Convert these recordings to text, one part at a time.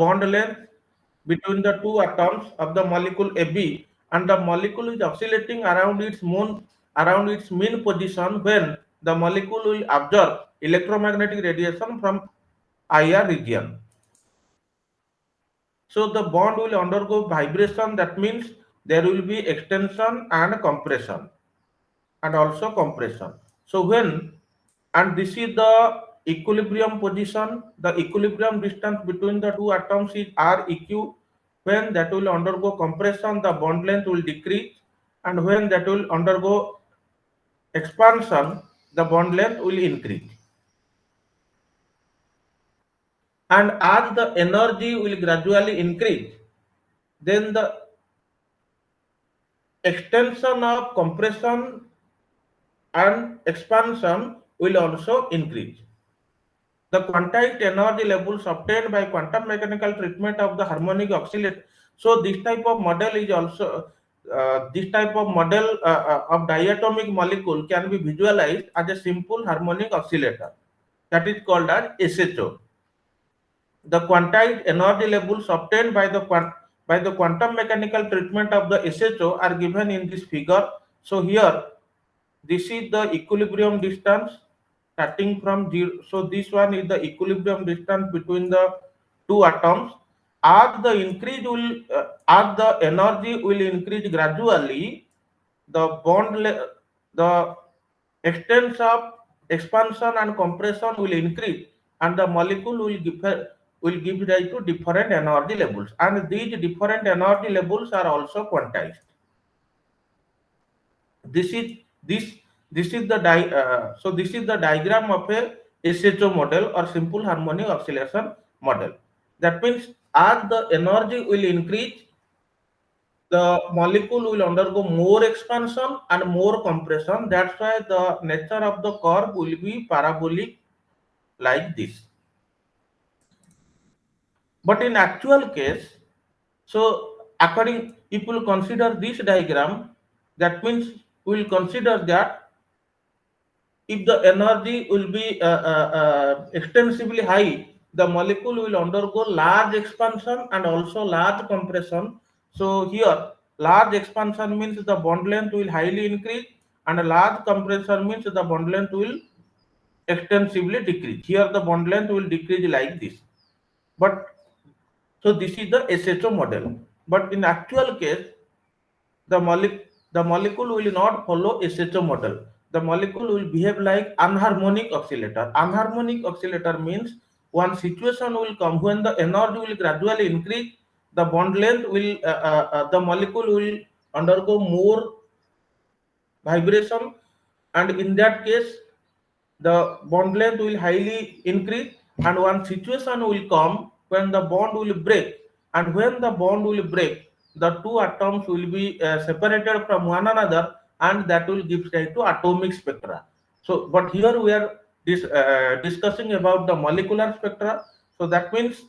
bond length between the two atoms of the molecule AB, and the molecule is oscillating around its mean position when the molecule will absorb electromagnetic radiation from IR region. So the bond will undergo vibration. That means there will be extension and compression, and also compression. So when, and this is the equilibrium position, the equilibrium distance between the two atoms is Req. When that will undergo compression, the bond length will decrease, and when that will undergo expansion, the bond length will increase. And as the energy will gradually increase, then the extension of compression and expansion will also increase. The quantized energy levels obtained by quantum mechanical treatment of the harmonic oscillator. So this type of model is also this type of model of diatomic molecule can be visualized as a simple harmonic oscillator, that is called as SHO. The quantized energy levels obtained by the quantum mechanical treatment of the SHO are given in this figure. So here, this is the equilibrium distance starting from 0. So this one is the equilibrium distance between the two atoms. As the energy will increase gradually, the extent of expansion and compression will increase, and the molecule will give rise to different energy levels, and these different energy levels are also quantized. This is this this is the so this is the diagram of a SHO model, or simple harmonic oscillation model. That means as the energy will increase, the molecule will undergo more expansion and more compression. That's why the nature of the curve will be parabolic like this. But in actual case, so according, if we will consider this diagram, that means we will consider that if the energy will be extensively high, the molecule will undergo large expansion and also large compression. So here, large expansion means the bond length will highly increase, and a large compression means the bond length will extensively decrease. Here the bond length will decrease like this. But so this is the SHO model. But in actual case, the molecule will not follow SHO model. The molecule will behave like anharmonic oscillator. Anharmonic oscillator means one situation will come when the energy will gradually increase, the bond length will, the molecule will undergo more vibration, and in that case, the bond length will highly increase, and one situation will come when the bond will break, and when the bond will break, the two atoms will be separated from one another, and that will give rise to atomic spectra. So but here we are discussing about the molecular spectra. So that means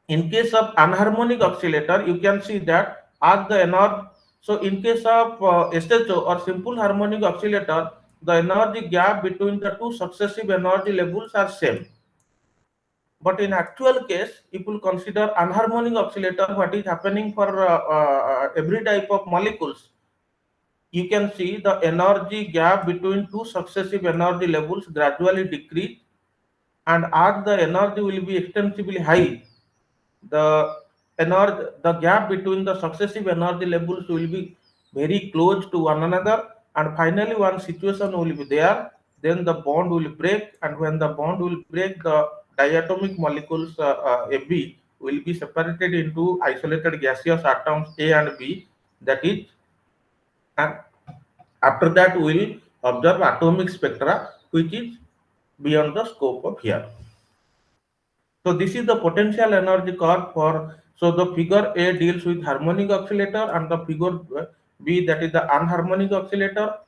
in case of anharmonic oscillator, you can see that as the energy, so in case of SHO or simple harmonic oscillator, the energy gap between the two successive energy levels are same. But in actual case, if you consider anharmonic oscillator, what is happening for every type of molecules, you can see the energy gap between two successive energy levels gradually decrease, and as the energy will be extensively high, the gap between the successive energy levels will be very close to one another, and finally one situation will be there, then the bond will break, and when the bond will break, the diatomic molecules AB will be separated into isolated gaseous atoms A and B, that is, and after that we will observe atomic spectra, which is beyond the scope of here. So this is the potential energy curve for, so the figure A deals with harmonic oscillator, and the figure B, that is the anharmonic oscillator.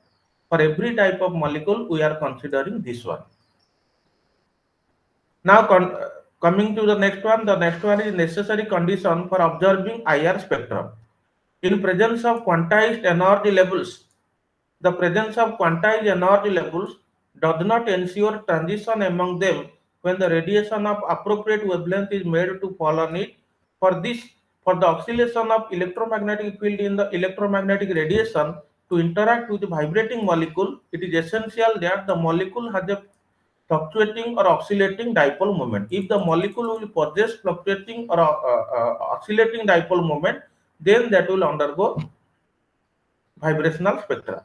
For every type of molecule, we are considering this one. Now coming to the next one is necessary condition for observing IR spectrum. In presence of quantized energy levels, the presence of quantized energy levels does not ensure transition among them when the radiation of appropriate wavelength is made to fall on it. For this, for the oscillation of electromagnetic field in the electromagnetic radiation to interact with the vibrating molecule, it is essential that the molecule has a fluctuating or oscillating dipole moment. If the molecule will possess fluctuating or oscillating dipole moment, then that will undergo vibrational spectra.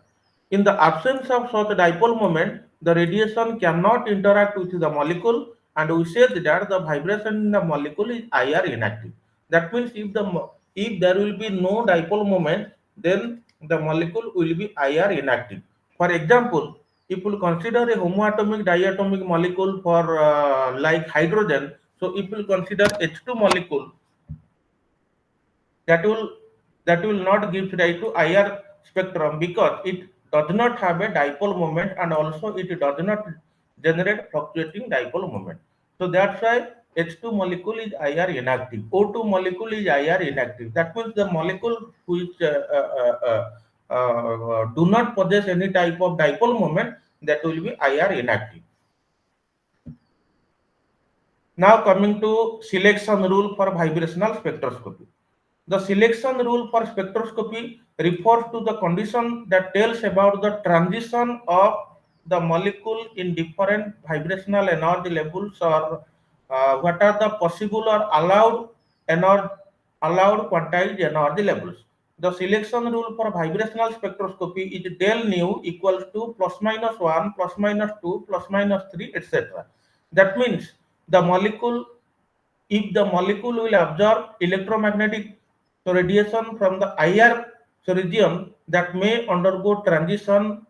In the absence of such dipole moment, the radiation cannot interact with the molecule, and we said that the vibration in the molecule is IR inactive. That means if there will be no dipole moment, then the molecule will be IR inactive. For example, if we consider a homoatomic diatomic molecule for like hydrogen, so if we consider H2 molecule, that will not give rise to IR spectrum because it does not have a dipole moment, and also it does not generate fluctuating dipole moment. So that's why H2 molecule is IR inactive. O2 molecule is IR inactive. That means the molecule which do not possess any type of dipole moment, that will be IR inactive. Now coming to selection rule for vibrational spectroscopy. The selection rule for spectroscopy refers to the condition that tells about the transition of the molecule in different vibrational energy levels, or what are the possible or allowed quantized energy levels. The selection rule for vibrational spectroscopy is del nu equals to plus minus 1, plus minus 2, plus minus 3, etc. That means the molecule, if the molecule will absorb electromagnetic radiation from the IR region, that may undergo transition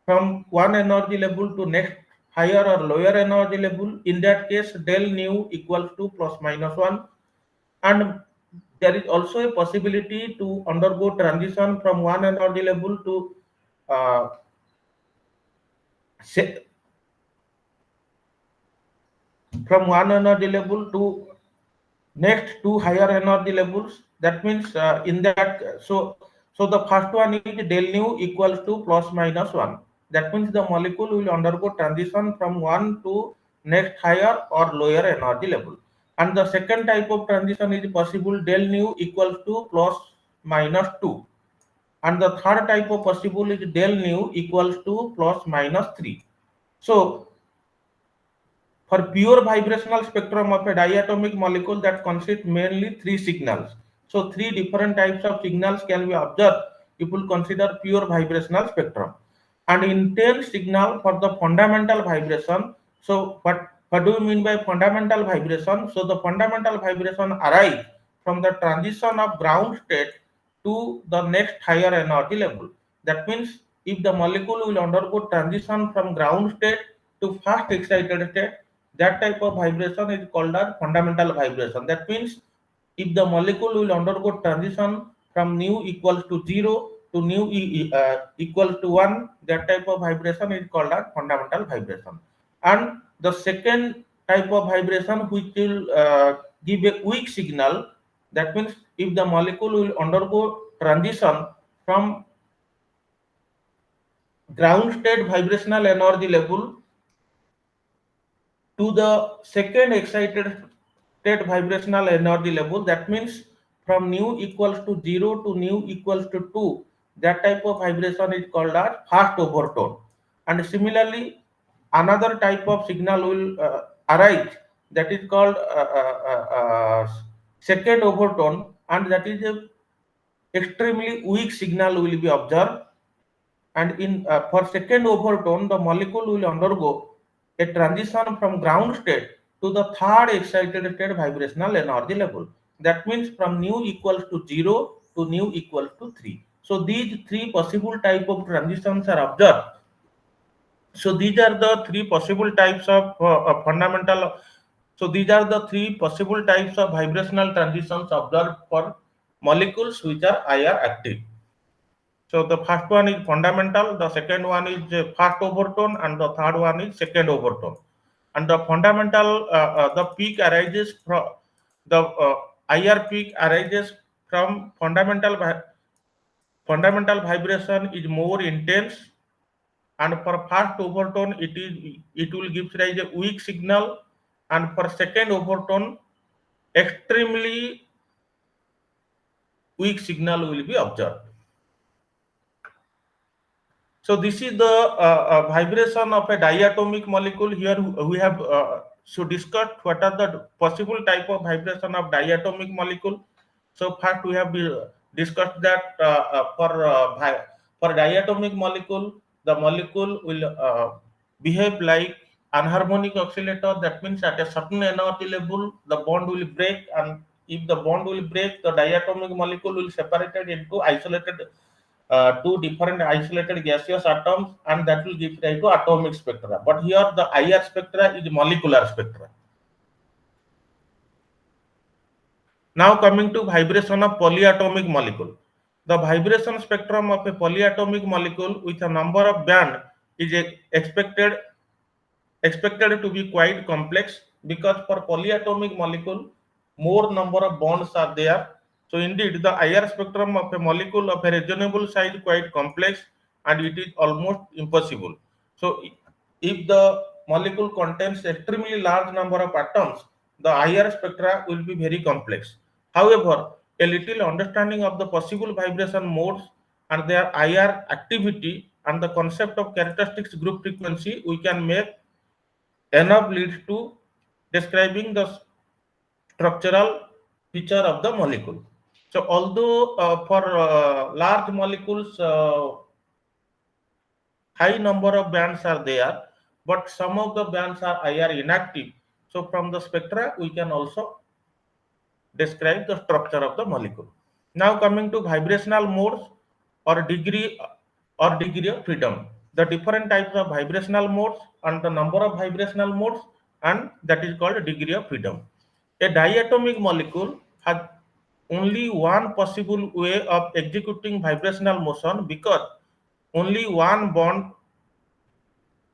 from one energy level to next higher or lower energy level. In that case, del nu equals to plus minus 1, and there is also a possibility to undergo transition from one energy level to uh, from one energy level to next two higher energy levels. That means in that, so the first one is del nu equals to plus minus 1. That means the molecule will undergo transition from one to next higher or lower energy level. And the second type of transition is possible del nu equals to plus minus 2. And the third type of possible is del nu equals to plus minus 3. So for pure vibrational spectrum of a diatomic molecule that consists mainly three signals. So three different types of signals can be observed if we consider pure vibrational spectrum. And intense signal for the fundamental vibration. So what do you mean by fundamental vibration? So the fundamental vibration arises from the transition of ground state to the next higher energy level. That means if the molecule will undergo transition from ground state to fast excited state, that type of vibration is called as fundamental vibration. That means if the molecule will undergo transition from nu equals to 0 to nu equals to 1, that type of vibration is called as fundamental vibration. And the second type of vibration which will give a weak signal, that means if the molecule will undergo transition from ground state vibrational energy level to the second excited state vibrational energy level, that means from nu equals to 0 to nu equals to 2, that type of vibration is called as fast overtone. And similarly, another type of signal will arise, that is called second overtone, and that is a extremely weak signal will be observed. And in for second overtone, the molecule will undergo a transition from ground state to the third excited state vibrational energy level. That means from nu equals to 0 to nu equals to 3. So these three possible type of transitions are observed. So these are the three possible types of fundamental. So these are the three possible types of vibrational transitions observed for molecules which are IR active. So the first one is fundamental, the second one is first overtone, and the third one is second overtone. And the fundamental, the peak arises from the IR peak arises from fundamental vibration is more intense, and for first overtone it will give rise a weak signal, and for second overtone, extremely weak signal will be observed. So this is the vibration of a diatomic molecule. Here we have so discussed what are the possible type of vibration of diatomic molecule. So first we have discussed that for diatomic molecule, the molecule will behave like anharmonic oscillator. That means at a certain energy level, the bond will break, and if the bond will break, the diatomic molecule will separated into isolated two different isolated gaseous atoms, and that will give rise to atomic spectra. But here the IR spectra is molecular spectra. Now coming to vibration of polyatomic molecule. The vibration spectrum of a polyatomic molecule with a number of band is expected to be quite complex, because for polyatomic molecule more number of bonds are there. So indeed the IR spectrum of a molecule of a reasonable size quite complex, and it is almost impossible. So if the molecule contains extremely large number of atoms, the IR spectra will be very complex. However, a little understanding of the possible vibration modes and their IR activity and the concept of characteristics group frequency, we can make enough leads to describing the structural feature of the molecule. So although for large molecules, high number of bands are there, but some of the bands are IR inactive. So from the spectra, we can also describe the structure of the molecule. Now coming to vibrational modes or degree of freedom. The different types of vibrational modes and the number of vibrational modes, and that is called degree of freedom. A diatomic molecule has only one possible way of executing vibrational motion, because only one bond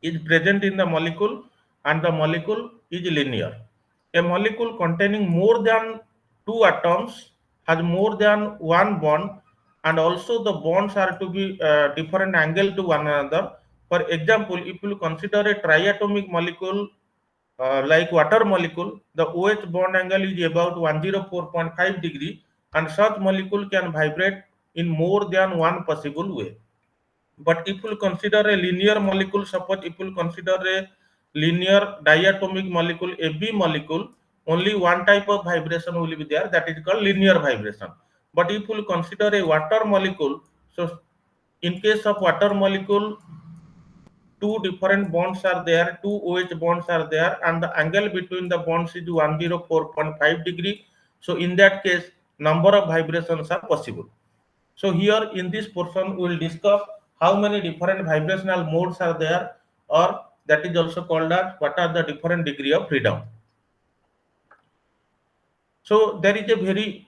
is present in the molecule, and the molecule is linear. A molecule containing more than two atoms has more than one bond, and also the bonds are to be different angle to one another. For example, if you consider a triatomic molecule like water molecule, the OH bond angle is about 104.5 degree, and such molecule can vibrate in more than one possible way. But if you consider a linear molecule, suppose if you consider a linear diatomic molecule, AB molecule, only one type of vibration will be there, that is called linear vibration. But if you consider a water molecule, so in case of water molecule, two different bonds are there, two OH bonds are there, and the angle between the bonds is 104.5 degree. So in that case, number of vibrations are possible. So here in this portion we will discuss how many different vibrational modes are there, or that is also called as what are the different degree of freedom. So there is a very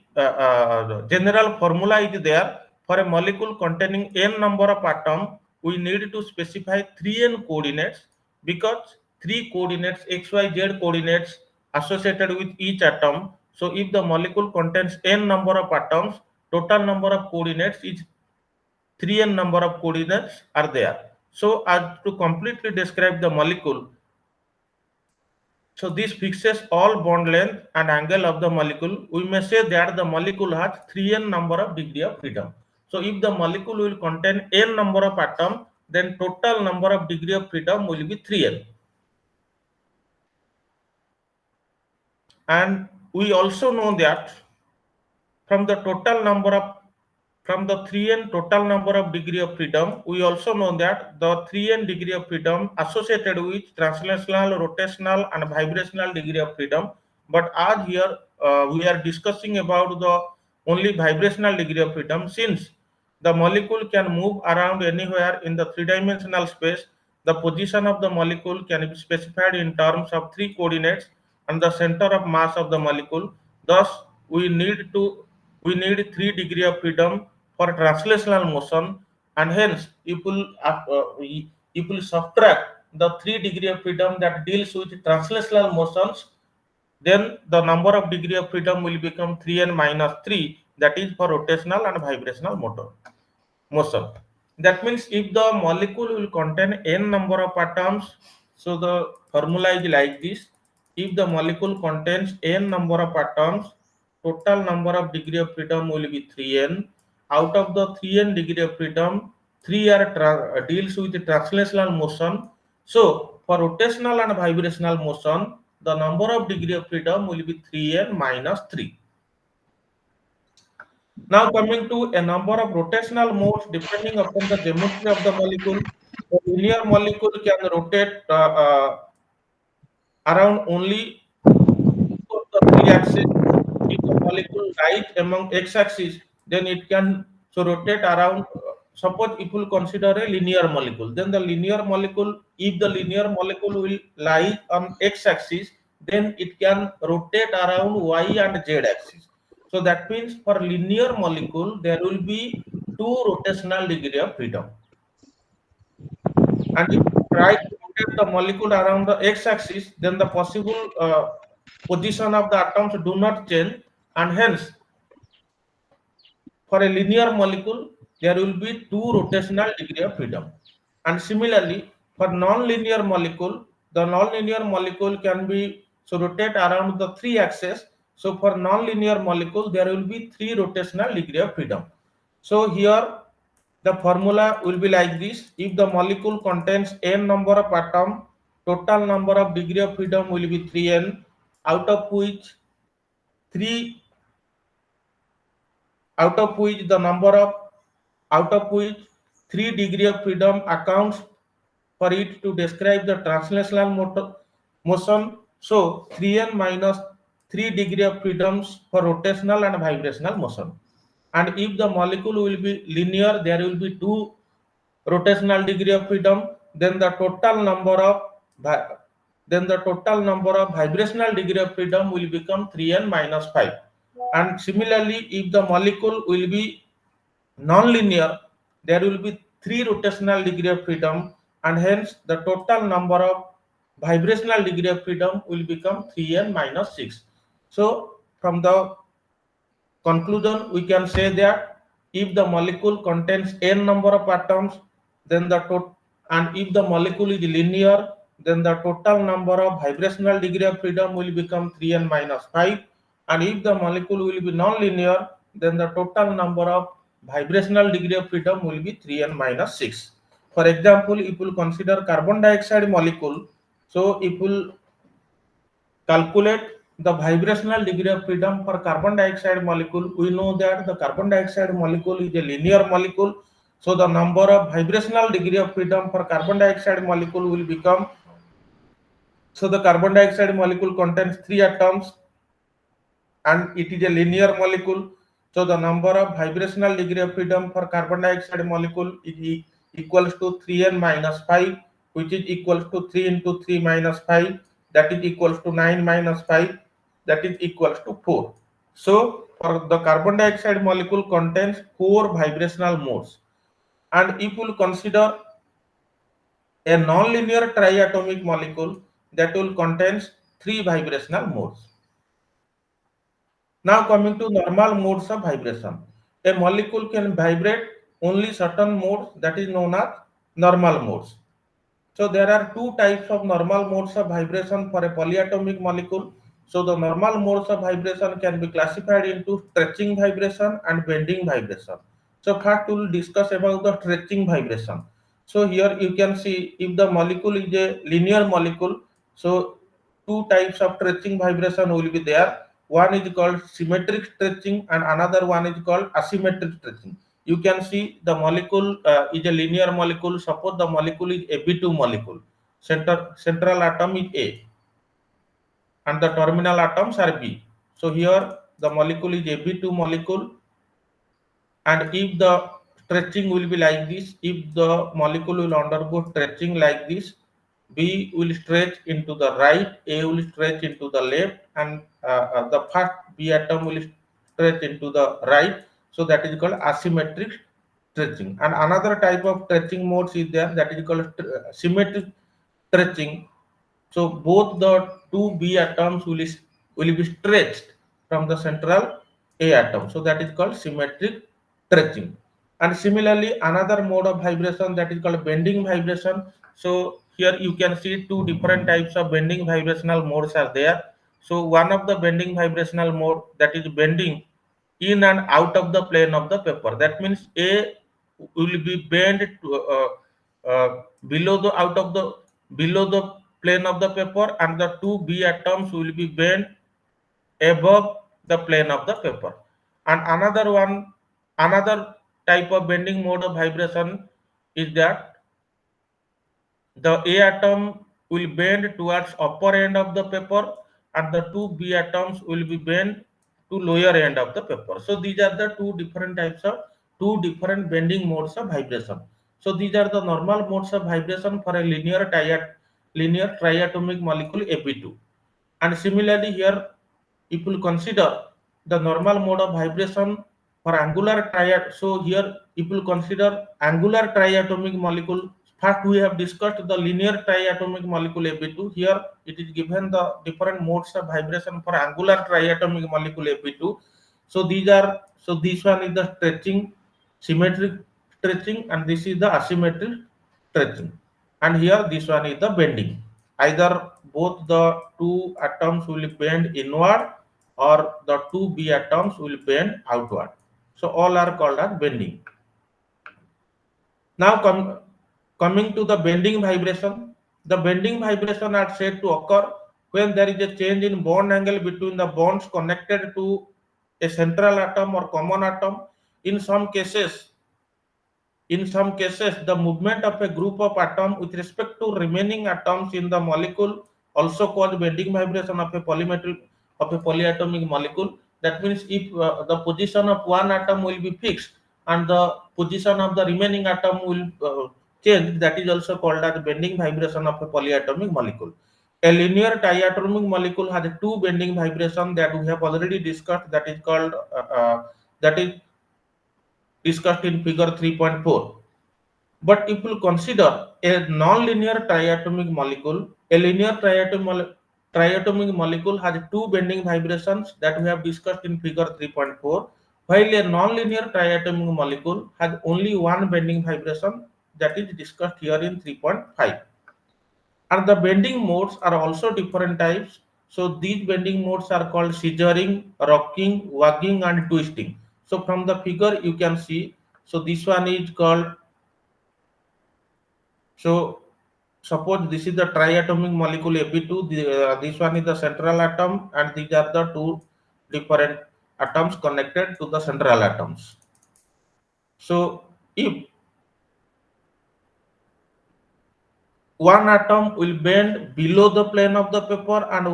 general formula is there. For a molecule containing n number of atoms, we need to specify 3n coordinates, because 3 coordinates x, y, z coordinates associated with each atom. So if the molecule contains n number of atoms, total number of coordinates is 3n number of coordinates are there. So as to completely describe the molecule, so this fixes all bond length and angle of the molecule. We may say that the molecule has 3n number of degree of freedom. So if the molecule will contain n number of atoms, then total number of degree of freedom will be 3n. And we also know that from the total number of from the 3n total number of degree of freedom, we also know that the 3n degree of freedom associated with translational, rotational, and vibrational degree of freedom. But as here we are discussing about the only vibrational degree of freedom, since the molecule can move around anywhere in the three-dimensional space. The position of the molecule can be specified in terms of three coordinates and the center of mass of the molecule. Thus, we need 3 degree of freedom for translational motion, and hence if we subtract the 3 degree of freedom that deals with translational motions, then the number of degree of freedom will become 3n minus 3, that is for rotational and vibrational motion. That means if the molecule will contain n number of atoms, so the formula is like this: if the molecule contains n number of atoms, total number of degree of freedom will be 3n. Out of the 3n degree of freedom, 3 are deals with the translational motion. So for rotational and vibrational motion, the number of degree of freedom will be 3n minus 3. Now coming to a number of rotational modes depending upon the geometry of the molecule. The linear molecule can rotate around only of the three axis. If the molecule lies among x-axis, then it can so rotate around. Suppose if we consider a linear molecule, then the linear molecule, if the linear molecule will lie on x-axis, then it can rotate around y and z-axis. So that means for linear molecule, there will be two rotational degree of freedom. And if you try to rotate the molecule around the x-axis, then the possible position of the atoms do not change, and hence for a linear molecule there will be two rotational degree of freedom. And similarly for non-linear molecule, the non-linear molecule can be so rotate around the three axes. So for non-linear molecule there will be three rotational degree of freedom. So here the formula will be like this: if the molecule contains n number of atoms, total number of degree of freedom will be 3n, out of which 3 out of which the number of out of which 3 degree of freedom accounts for it to describe the translational motion. So 3n minus 3 degree of freedoms for rotational and vibrational motion. And if the molecule will be linear, there will be 2 rotational degree of freedom. Then the total number of vibrational degree of freedom will become 3n minus 5. And similarly, if the molecule will be non-linear, there will be 3 rotational degree of freedom, and hence the total number of vibrational degree of freedom will become 3n minus 6. So from the conclusion, we can say that if the molecule contains n number of atoms, then and if the molecule is linear, then the total number of vibrational degree of freedom will become 3n minus 5. And if the molecule will be non-linear, then the total number of vibrational degree of freedom will be 3n minus 6. For example, if we consider carbon dioxide molecule, so if we calculate the vibrational degree of freedom for carbon dioxide molecule, we know that the carbon dioxide molecule is a linear molecule. So the number of vibrational degree of freedom for carbon dioxide molecule will become, so the carbon dioxide molecule contains 3 atoms and it is a linear molecule. So the number of vibrational degree of freedom for carbon dioxide molecule is equals to 3n minus 5, which is equals to 3 into 3 minus 5, that is equals to 9 minus 5, that is equals to 4. So for the carbon dioxide molecule contains 4 vibrational modes. And if we consider a non-linear triatomic molecule, that will contains 3 vibrational modes. Now coming to normal modes of vibration. A molecule can vibrate only certain modes, that is known as normal modes. So there are 2 types of normal modes of vibration for a polyatomic molecule. So the normal modes of vibration can be classified into stretching vibration and bending vibration. So first we will discuss about the stretching vibration. So here you can see if the molecule is a linear molecule, so 2 types of stretching vibration will be there. One is called symmetric stretching and another one is called asymmetric stretching. You can see the molecule is a linear molecule. Suppose the molecule is Ab2 molecule. Central atom is A and the terminal atoms are B. So here the molecule is Ab2 molecule, and if the stretching will be like this, if the molecule will undergo stretching like this, B will stretch into the right, A will stretch into the left, and the first B atom will stretch into the right. So that is called asymmetric stretching. And another type of stretching modes is there, that is called symmetric stretching. So both the two B atoms will be stretched from the central A atom. So that is called symmetric stretching. And similarly, another mode of vibration, that is called bending vibration. So here you can see two different types of bending vibrational modes are there. So one of the bending vibrational mode, that is bending in and out of the plane of the paper. That means A will be bent to, below the out of the below the plane of the paper, and the two B atoms will be bent above the plane of the paper. And another type of bending mode of vibration is that the A atom will bend towards upper end of the paper, and the two B atoms will be bent to lower end of the paper. So these are the two different bending modes of vibration. So these are the normal modes of vibration for a linear triatomic molecule Ap2. And similarly here, if you consider the normal mode of vibration for angular triad, so here if you consider angular triatomic molecule, first we have discussed the linear triatomic molecule Ap2. Here it is given the different modes of vibration for angular triatomic molecule Ap2. So this one is the stretching, symmetric stretching, and this is the asymmetric stretching. And here this one is the bending. Either both the two atoms will bend inward, or the two B atoms will bend outward. So all are called as bending. Now coming to the bending vibration. The bending vibration are said to occur when there is a change in bond angle between the bonds connected to a central atom or common atom. In some cases, the movement of a group of atoms with respect to remaining atoms in the molecule also called bending vibration of a polyatomic molecule. That means if the position of one atom will be fixed and the position of the remaining atom will change, that is also called as bending vibration of a polyatomic molecule. A linear diatomic molecule has two bending vibration that we have already discussed. That is discussed in figure 3.4. But if you consider a non-linear triatomic molecule, a linear triatomic molecule has two bending vibrations that we have discussed in figure 3.4, while a non-linear triatomic molecule has only one bending vibration that is discussed here in 3.5. And the bending modes are also different types. So these bending modes are called scissoring, rocking, wagging, and twisting. So from the figure you can see, so this one is called, so suppose this is the triatomic molecule Ap2, this one is the central atom, and these are the two different atoms connected to the central atoms. So if one atom will bend below the plane of the paper, and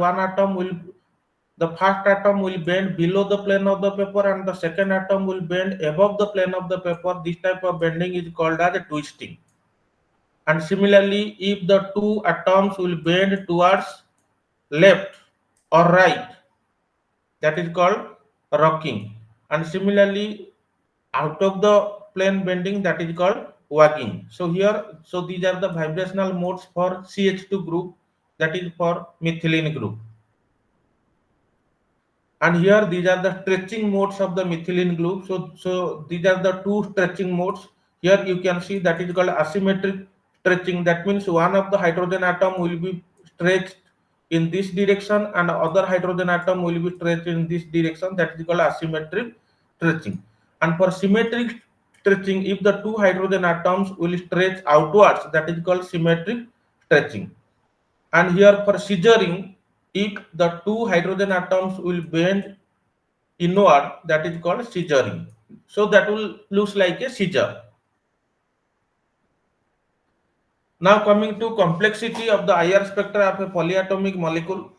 the first atom will bend below the plane of the paper, and the second atom will bend above the plane of the paper, this type of bending is called as a twisting. And similarly, if the two atoms will bend towards left or right, that is called rocking. And similarly, out of the plane bending, that is called wagging. So these are the vibrational modes for CH2 group, that is for methylene group. And here these are the stretching modes of the methylene group. So these are the two stretching modes. Here you can see that is called asymmetric stretching. That means one of the hydrogen atom will be stretched in this direction, and other hydrogen atom will be stretched in this direction. That is called asymmetric stretching. And for symmetric stretching, if the two hydrogen atoms will stretch outwards, that is called symmetric stretching. And here for scissoring, if the two hydrogen atoms will bend inward, that is called scissoring. So that will looks like a scissor. Now coming to complexity of the IR spectra of a polyatomic molecule.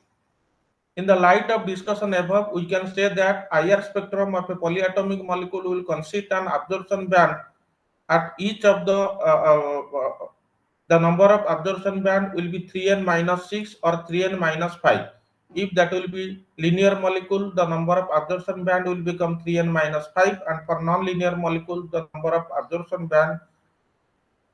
In the light of discussion above, we can say that IR spectrum of a polyatomic molecule will consist an absorption band at each of the number of absorption band will be 3n minus 6 or 3n minus 5. If that will be linear molecule, the number of absorption band will become 3n minus 5, and for non-linear molecule, the number of absorption band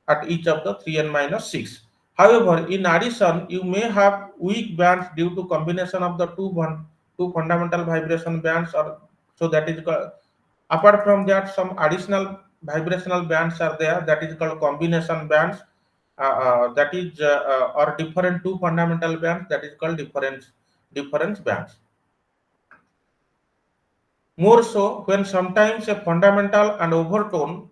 at each of the 3n minus 6. However, in addition, you may have weak bands due to combination of the two fundamental vibration bands, or so that is called. Apart from that, some additional vibrational bands are there, that is called combination bands. that is or different two fundamental bands, that is called difference bands. More so when sometimes a fundamental and overtone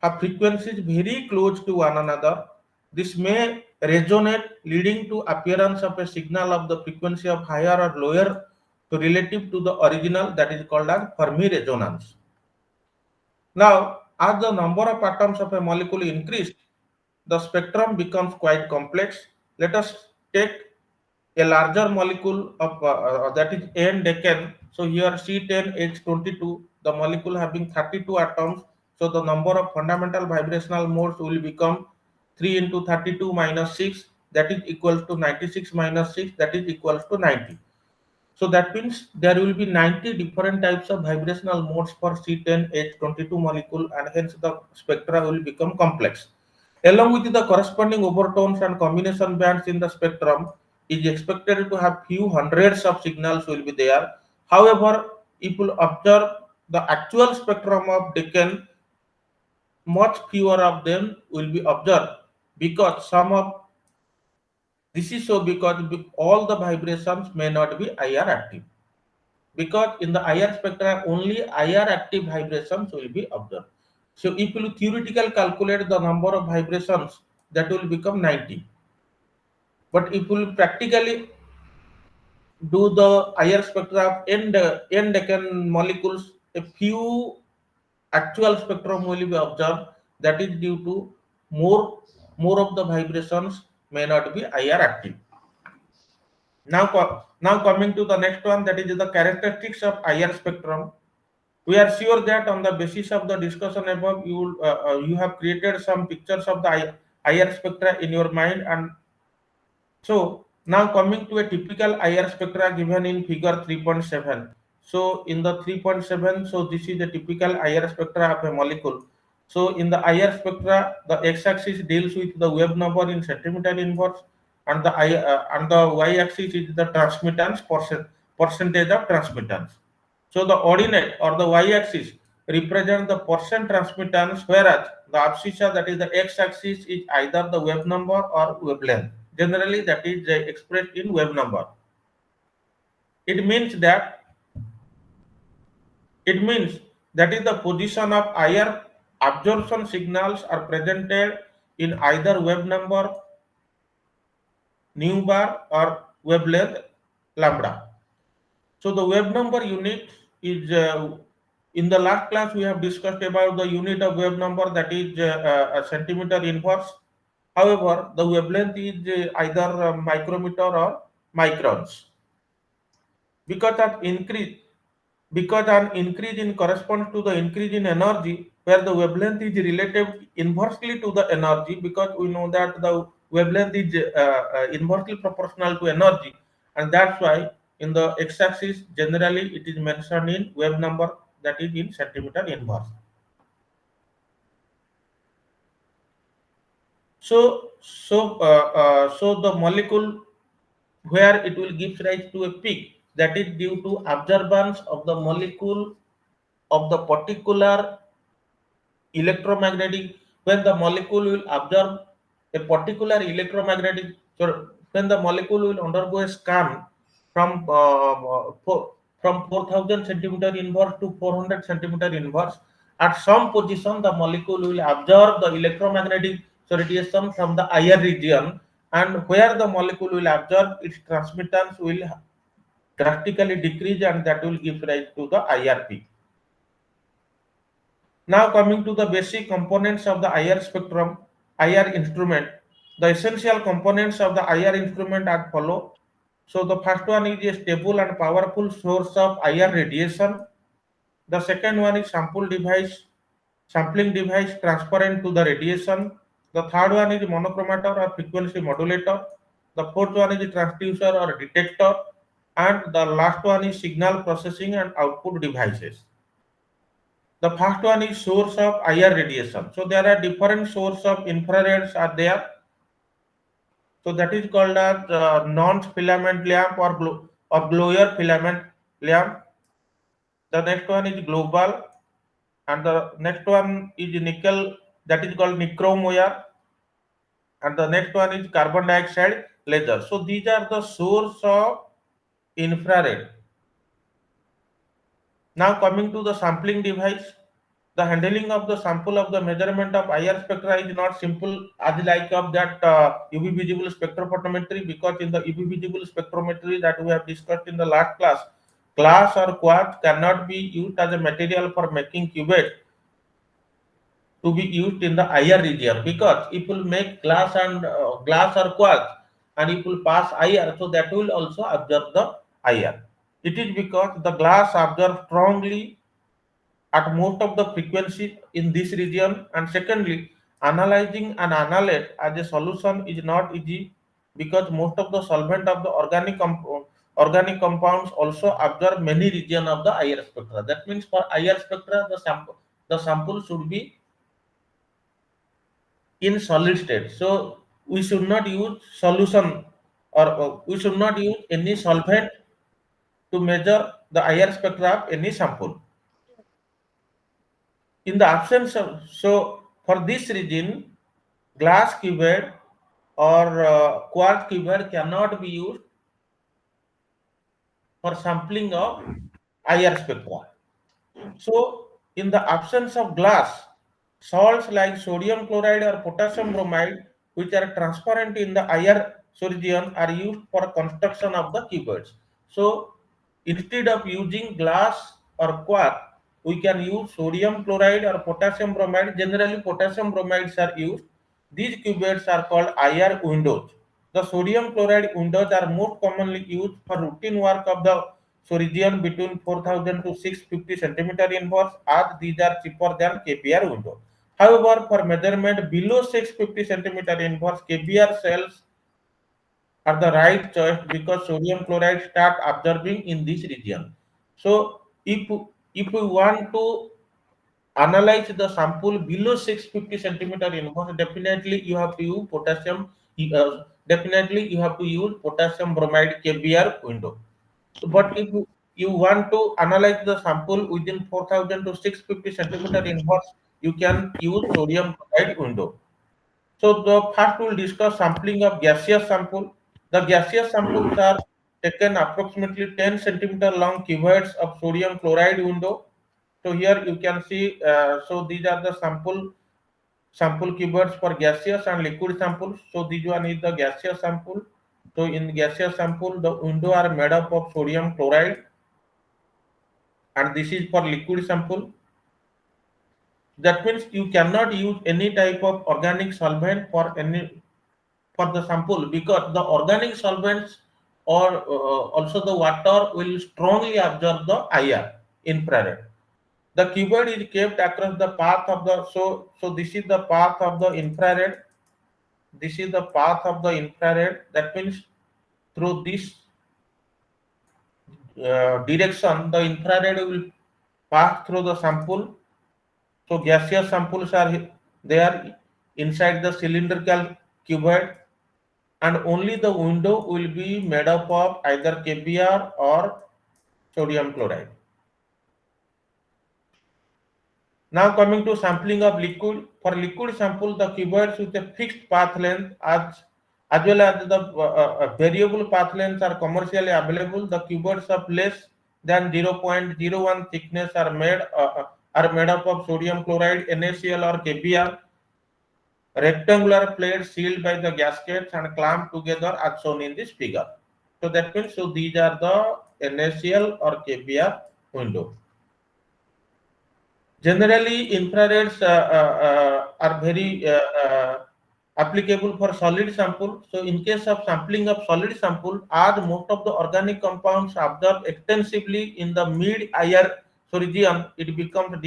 have frequencies very close to one another. This may resonate, leading to appearance of a signal of the frequency of higher or lower to relative to the original, that is called as Fermi resonance. Now, as the number of atoms of a molecule increased, the spectrum becomes quite complex. Let us take a larger molecule of that is N-decan. So here C10H22, the molecule having 32 atoms. So the number of fundamental vibrational modes will become 3 into 32 minus 6, that is equals to 96 minus 6, that is equals to 90. So that means there will be 90 different types of vibrational modes for C10H22 molecule, and hence the spectra will become complex. Along with the corresponding overtones and combination bands in the spectrum, is expected to have few hundreds of signals will be there. However, if you observe the actual spectrum of Decan, much fewer of them will be observed, because some of this is so because all the vibrations may not be IR active, because in the IR spectra only IR active vibrations will be observed. So if you theoretically calculate the number of vibrations, that will become 90. But if you practically do the IR spectra of n decan molecules, a few actual spectrum will be observed. That is due to more of the vibrations may not be IR active. Now coming to the next one, that is the characteristics of IR spectrum. We are sure that on the basis of the discussion above, you have created some pictures of the IR spectra in your mind. And so now coming to a typical IR spectra given in figure 3.7. So in the 3.7, so this is the typical IR spectra of a molecule. So in the IR spectra, the x-axis deals with the wave number in centimeter inverse, and the y-axis is the transmittance percentage of transmittance. So the ordinate or the y-axis represent the percent transmittance, whereas the abscissa, that is the x-axis, is either the wave number or wavelength. Generally, that is expressed in wave number. It means that is the position of IR absorption signals are presented in either wave number nu bar or wavelength lambda. So the wave number unit is in the last class we have discussed about the unit of wave number, that is a centimeter inverse. However, the wavelength is either micrometer or microns. Because an increase in corresponds to the increase in energy, where the wavelength is related inversely to the energy, because we know that the wavelength is inversely proportional to energy, and that's why in the x-axis generally it is mentioned in wave number, that is in centimeter inverse. So the molecule where it will give rise to a peak, that is due to observance of the molecule of the particular electromagnetic, when the molecule will observe a particular electromagnetic, so when the molecule will undergo a scan from from 4000 centimeter inverse to 400 centimeter inverse, at some position the molecule will observe the electromagnetic radiation from the IR region, and where the molecule will observe, its transmittance will drastically decrease, and that will give rise to the IRP. Now coming to the basic components of the IR spectrum, IR instrument. The essential components of the IR instrument are follow. So the first one is a stable and powerful source of IR radiation. The second one is sampling device transparent to the radiation. The third one is monochromator or frequency modulator. The fourth one is transducer or detector. And the last one is signal processing and output devices. The first one is source of IR radiation. So there are different source of infrareds are there. So that is called as non-filament lamp or glowyer filament lamp. The next one is global, and the next one is nickel, that is called nichrome wire. and the next one is carbon dioxide laser. So these are the source of infrared. Now coming to the sampling device, the handling of the sample of the measurement of IR spectra is not simple as like of that UV visible spectrophotometry, because in the UV visible spectrometry that we have discussed in the last class, glass or quartz cannot be used as a material for making cubate to be used in the IR region, because if you make glass or quartz and if you pass IR, so that will also absorb the IR. It is because the glass absorbs strongly at most of the frequency in this region, and secondly, analyzing an analyte as a solution is not easy, because most of the solvent of the organic compounds also absorb many region of the IR spectra. That means for IR spectra the sample should be in solid state. So we should not use solution, or we should not use any solvent to measure the IR spectra of any sample. In the absence of, so for this reason, glass cubed or quartz cubed cannot be used for sampling of IR spectra. So in the absence of glass, salts like sodium chloride or potassium bromide, which are transparent in the IR region, are used for construction of the cubettes. So instead of using glass or quartz, we can use sodium chloride or potassium bromide. Generally, potassium bromides are used. These cubettes are called IR windows. The sodium chloride windows are most commonly used for routine work of the region between 4000 to 650 centimeter inverse, as these are cheaper than KPR window. However, for measurement below 650 centimeter inverse, KBR cells are the right choice, because sodium chloride start absorbing in this region. So if we want to analyze the sample below 650 centimeter inverse, definitely you have to use definitely you have to use potassium bromide KBR window. So, but if you want to analyze the sample within 4000 to 650 centimeter inverse, you can use sodium chloride window. So the first we'll discuss sampling of gaseous sample. The gaseous samples are taken approximately 10 centimeter long cuvettes of sodium chloride window. So here you can see, so these are the sample cuvettes for gaseous and liquid samples. So this one is the gaseous sample. So in gaseous sample, the window are made up of sodium chloride, and this is for liquid sample. That means you cannot use any type of organic solvent for the sample, because the organic solvents or also the water will strongly absorb the IR infrared. The cubed is kept across the path of the, so this is the path of the infrared. This is the path of the infrared. That means through this direction, the infrared will pass through the sample. So gaseous samples are there inside the cylindrical cubed, and only the window will be made up of either KBR or sodium chloride. Now coming to sampling of liquid. For liquid sample, the cubettes with a fixed path length as well as the variable path lengths are commercially available. The cubettes of less than 0.01 thickness are made up of sodium chloride, NaCl or KBR. Rectangular plates sealed by the gaskets and clamped together as shown in this figure. So that means, so these are the NaCl or KBR window. Generally, infrareds are very applicable for solid sample. So in case of sampling of solid sample, as most of the organic compounds absorb extensively in the mid IR region, it becomes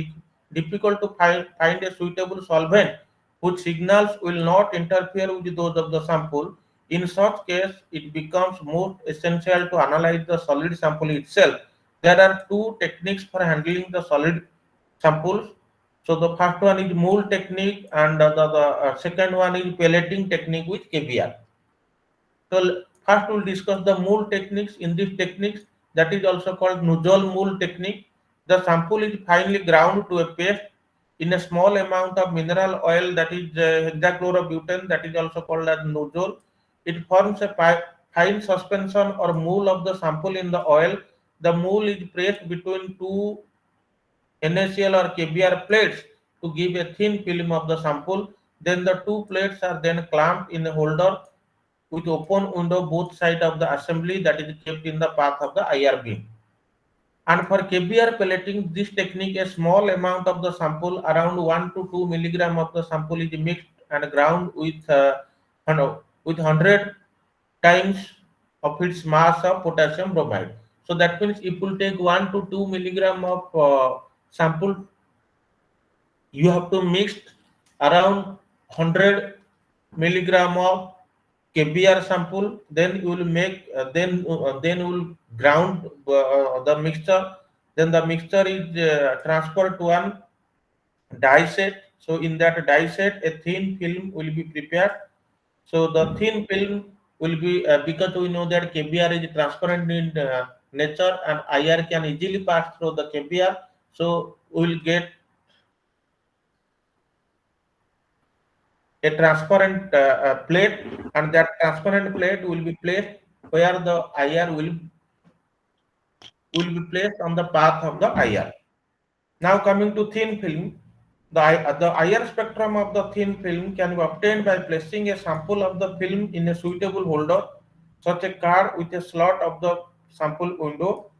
difficult to find a suitable solvent whose signals will not interfere with those of the sample. In such case, it becomes most essential to analyze the solid sample itself. There are two techniques for handling the solid samples. So the first one is mole technique, and the second one is pelleting technique with KBR. So first we'll discuss the mole techniques. In these techniques, that is also called nozzle mole technique, the sample is finely ground to a paste in a small amount of mineral oil, that is hexachlorobutane, that is also called as nozole. It forms a fine suspension or mole of the sample in the oil. The mole is pressed between two NaCl or KBr plates to give a thin film of the sample. Then the two plates are then clamped in a holder with open window both sides of the assembly, that is kept in the path of the IR beam. And for KBR pelleting, this technique, a small amount of the sample, around 1 to 2 milligram of the sample, is mixed and ground with 100 times of its mass of potassium bromide. So that means if you take 1 to 2 milligram of sample, you have to mix around 100 milligram of KBR sample. Then you will make then you will ground the mixture. Then the mixture is transferred to one dye set. So in that dye set, a thin film will be prepared. So the thin film will be because we know that KBR is transparent in nature and IR can easily pass through the KBR. So we will get a transparent plate, and that transparent plate will be placed where the IR will be placed on the path of the IR. Now coming to thin film, the IR spectrum of the thin film can be obtained by placing a sample of the film in a suitable holder, such a card with a slot of the sample window.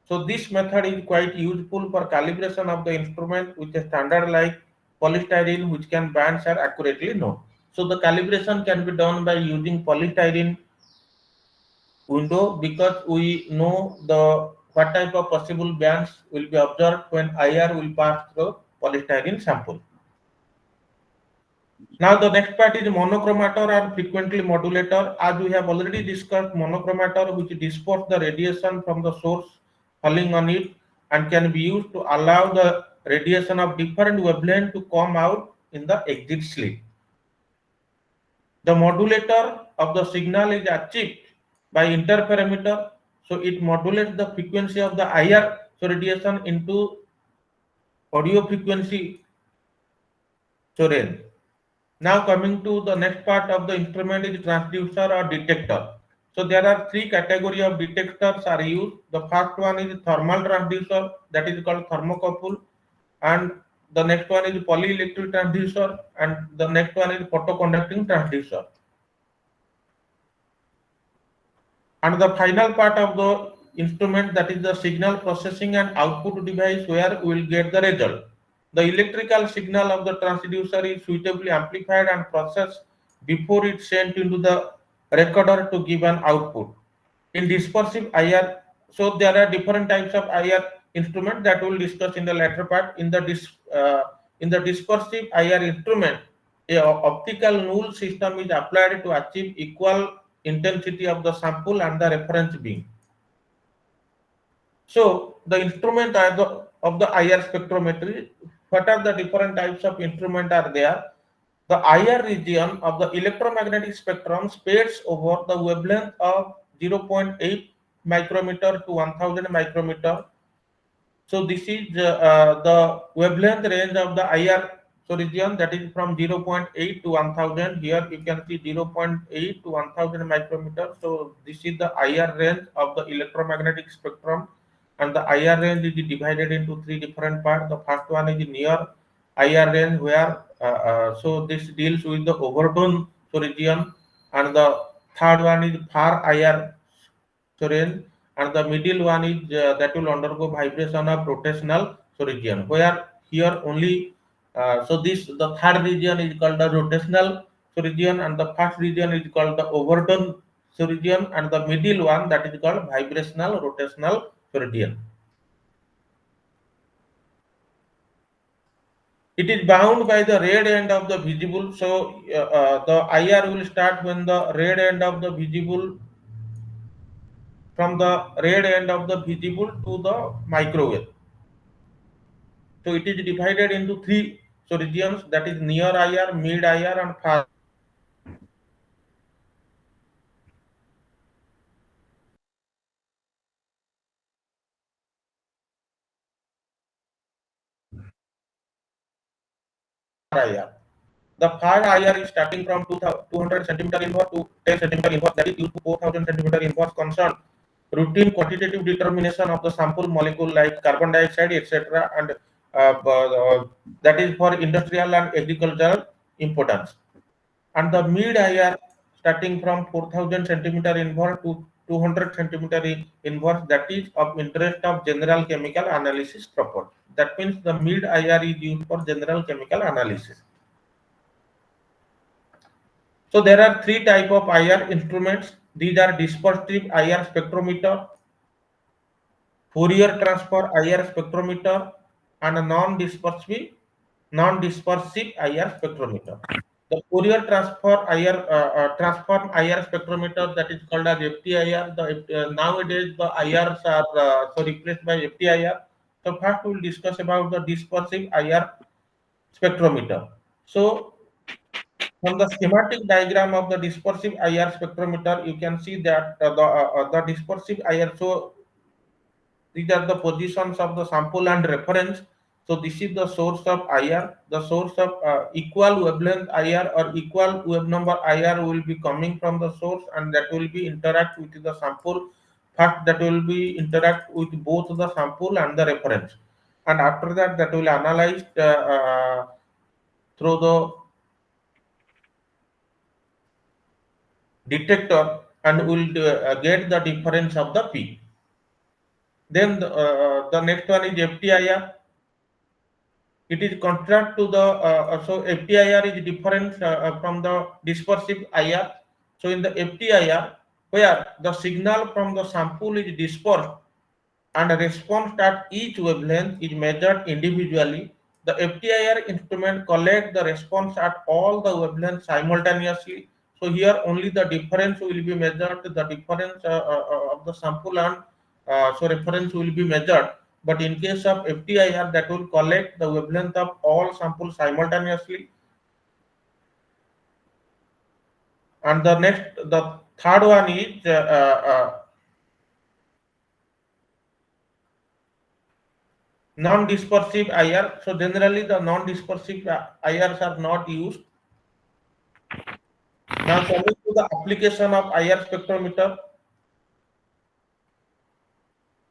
So this method is quite useful for calibration of the instrument with a standard like polystyrene, which can bands are accurately known. So the calibration can be done by using polystyrene window because we know the what type of possible bands will be observed when IR will pass through polystyrene sample. Now the next part is monochromator and frequently modulator. As we have already discussed, monochromator which disperses the radiation from the source falling on it and can be used to allow the radiation of different wavelength to come out in the exit slit. The modulator of the signal is achieved by interferometer, so it modulates the frequency of the IR so radiation into audio frequency range. Now coming to the next part of the instrument is transducer or detector. So there are three category of detectors are used. The first one is thermal transducer, that is called thermocouple, and the next one is polyelectric transducer, and the next one is photoconducting transducer. And the final part of the instrument, that is the signal processing and output device, where we will get the result. The electrical signal of the transducer is suitably amplified and processed before it sent into the recorder to give an output. In dispersive IR, so there are different types of IR instrument that we'll discuss in the later part. In the dispersive IR instrument, a optical null system is applied to achieve equal intensity of the sample and the reference beam. So the instrument of the IR spectrometry, what are the different types of instrument are there? The IR region of the electromagnetic spectrum spreads over the wavelength of 0.8 micrometer to 1000 micrometer. So this is the wavelength range of the IR region, that is from 0.8 to 1000. Here you can see 0.8 to 1000 micrometer. So this is the IR range of the electromagnetic spectrum, and the IR range is divided into three different parts. The first one is near IR range, where so this deals with the overdone region, and the third one is far IR range, and the middle one is that will undergo vibration of rotational region, where here only so this the third region is called the rotational region, and the first region is called the overdone region, and the middle one, that is called vibrational rotational region. It is bound by the red end of the visible. So the IR will start when the red end of the visible, from the red end of the visible to the microwave. So it is divided into three regions, that is near IR, mid IR, and far. IR. The far IR is starting from 200 centimeter inverse to 10 centimeter inverse, that is used to 4000 centimeter inverse concern routine quantitative determination of the sample molecule like carbon dioxide, etc., and that is for industrial and agricultural importance. And the mid IR starting from 4000 centimeter inverse to 200 centimeter inverse, that is of interest of general chemical analysis purpose. That means the mid IR is used for general chemical analysis. So there are three type of IR instruments. These are dispersive IR spectrometer, Fourier transfer IR spectrometer, and a non-dispersive IR spectrometer. The Fourier transfer IR transform IR spectrometer, that is called as FTIR. Nowadays the IRs are replaced by FTIR. So first we will discuss about the dispersive IR spectrometer. So from the schematic diagram of the dispersive IR spectrometer, you can see that the dispersive IR. So these are the positions of the sample and reference. So this is the source of IR. The source of equal wavelength IR or equal wave number IR will be coming from the source, and that will be interact with the sample. First, that will be interact with both the sample and the reference, and after that, that will analyze through the detector and will get the difference of the P. Then the next one is FTIR. It is contrast to the so FTIR is different from the dispersive IR. So in the FTIR, where the signal from the sample is dispersed and a response at each wavelength is measured individually, the FTIR instrument collects the response at all the wavelengths simultaneously. So here only the difference will be measured, the difference of the sample, and so reference will be measured. But in case of FTIR, that will collect the wavelength of all samples simultaneously. And the third one is non-dispersive IR. So generally the non-dispersive IRs are not used. Now coming to the application of IR spectrometer.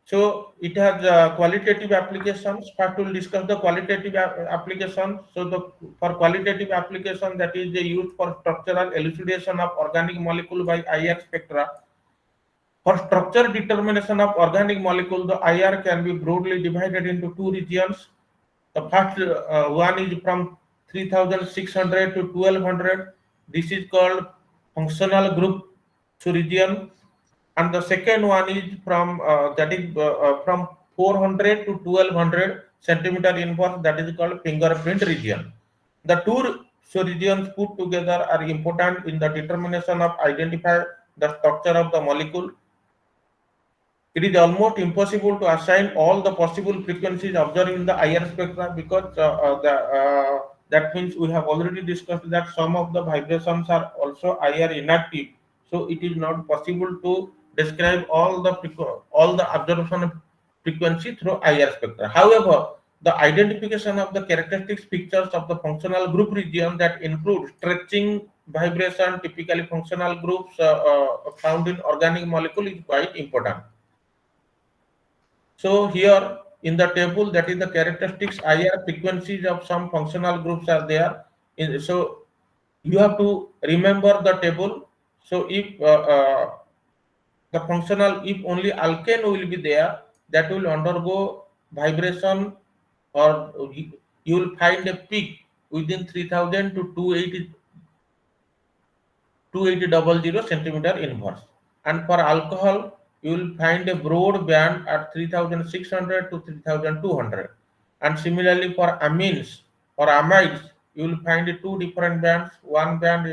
So it has qualitative applications. First we'll discuss the qualitative applications. So for qualitative application, that is used for structural elucidation of organic molecule by IR spectra. For structure determination of organic molecule, the IR can be broadly divided into two regions. The first one is from 3600 to 1200. This is called functional group region, and the second one is from from 400 to 1200 centimeter inverse, that is called fingerprint region. The two regions put together are important in the determination of identify the structure of the molecule. It is almost impossible to assign all the possible frequencies observed in the IR spectra, because that means we have already discussed that some of the vibrations are also IR inactive. So it is not possible to describe all the observation frequency through IR spectra. However, the identification of the characteristics features of the functional group region, that include stretching, vibration, typically functional groups found in organic molecule, is quite important. So here in the table, that is the characteristics IR frequencies of some functional groups are there. So you have to remember the table. So if the functional, if only alkane will be there, that will undergo vibration, or you will find a peak within 3000 to 2800 centimeter inverse. And for alcohol, you will find a broad band at 3600 to 3200. And similarly for amines or amides, you will find two different bands. One band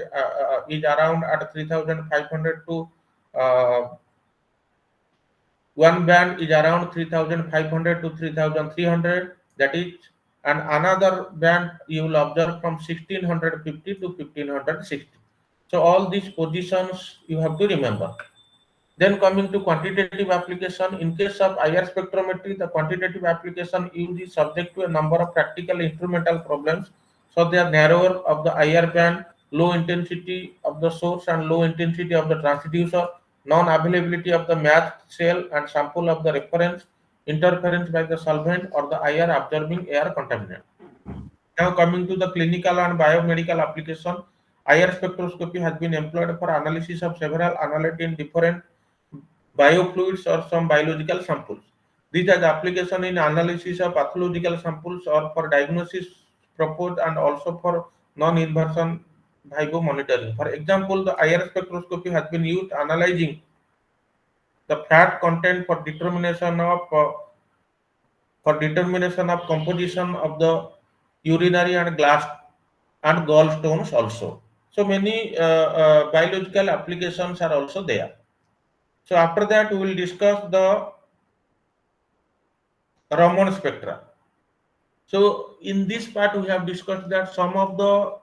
is around at 3500 to one band is around 3500 to 3300, that is, and another band you will observe from 1650 to 1560. So all these positions you have to remember. Then coming to quantitative application, in case of IR spectrometry, the quantitative application is subject to a number of practical instrumental problems. So they are narrower of the IR band, low intensity of the source and low intensity of the transducer, non-availability of the matched cell and sample of the reference, interference by the solvent or the IR absorbing air contaminant. Now coming to the clinical and biomedical application, IR spectroscopy has been employed for analysis of several analytes in different biofluids or some biological samples. These are the application in analysis of pathological samples or for diagnosis purpose and also for non-inversion vivo monitoring. For example, the IR spectroscopy has been used analyzing the fat content for determination of composition of the urinary and glass and gallstones also. So many biological applications are also there. So after that, we will discuss the Raman spectra. So in this part, we have discussed that some of the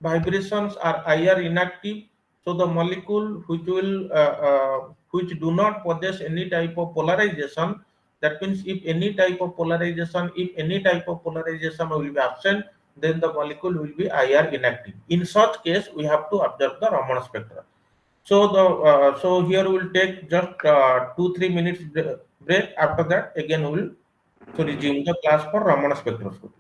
vibrations are IR inactive. So the molecule which do not possess any type of polarization. That means if any type of polarization will be absent, then the molecule will be IR inactive. In such case, we have to observe the Raman spectra. So here we will take just 2-3 minutes break. After that, again we will resume the class for Raman spectroscopy.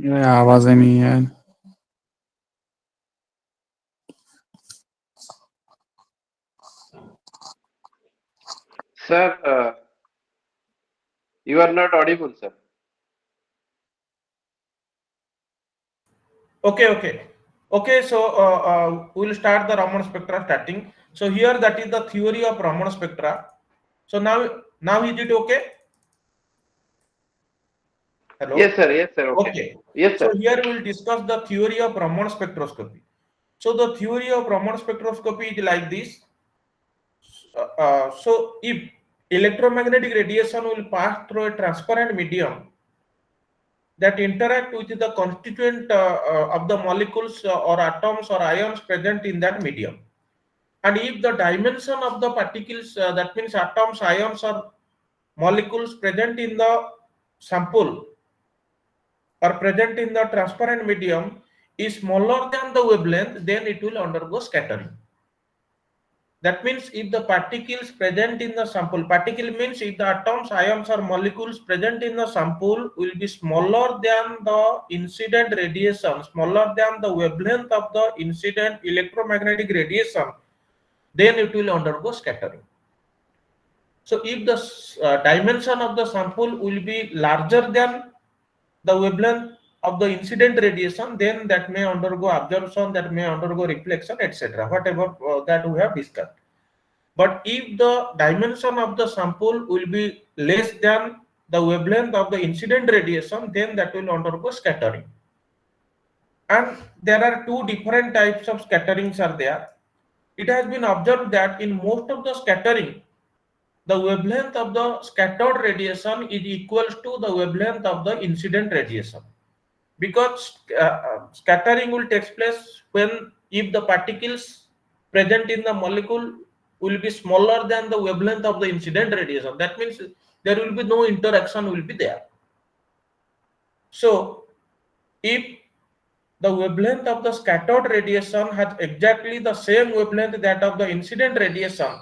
आवाज नहीं है. Sir, you are not audible, sir. Okay. So we'll start the Raman spectra starting. So here that is the theory of Raman spectra. So now is it okay? Hello. Yes, sir. Yes, sir. Okay. Okay. Yes, So sir. here we will discuss the theory of Raman spectroscopy. So the theory of Raman spectroscopy is like this. So if electromagnetic radiation will pass through a transparent medium that interact with the constituent of the molecules or atoms or ions present in that medium, and if the dimension of the particles, that means atoms, ions or molecules present in the sample or present in the transparent medium is smaller than the wavelength, then it will undergo scattering. That means if the particles present in the sample, particle means if the atoms, ions or molecules present in the sample will be smaller than the incident radiation, smaller than the wavelength of the incident electromagnetic radiation, then it will undergo scattering. So if the dimension of the sample will be larger than the wavelength of the incident radiation, then that may undergo absorption, that may undergo reflection, etc. Whatever that we have discussed. But if the dimension of the sample will be less than the wavelength of the incident radiation, then that will undergo scattering. And there are two different types of scatterings are there. It has been observed that in most of the scattering, the wavelength of the scattered radiation is equals to the wavelength of the incident radiation, because scattering will take place when if the particles present in the molecule will be smaller than the wavelength of the incident radiation. That means there will be no interaction will be there. So if the wavelength of the scattered radiation has exactly the same wavelength that of the incident radiation,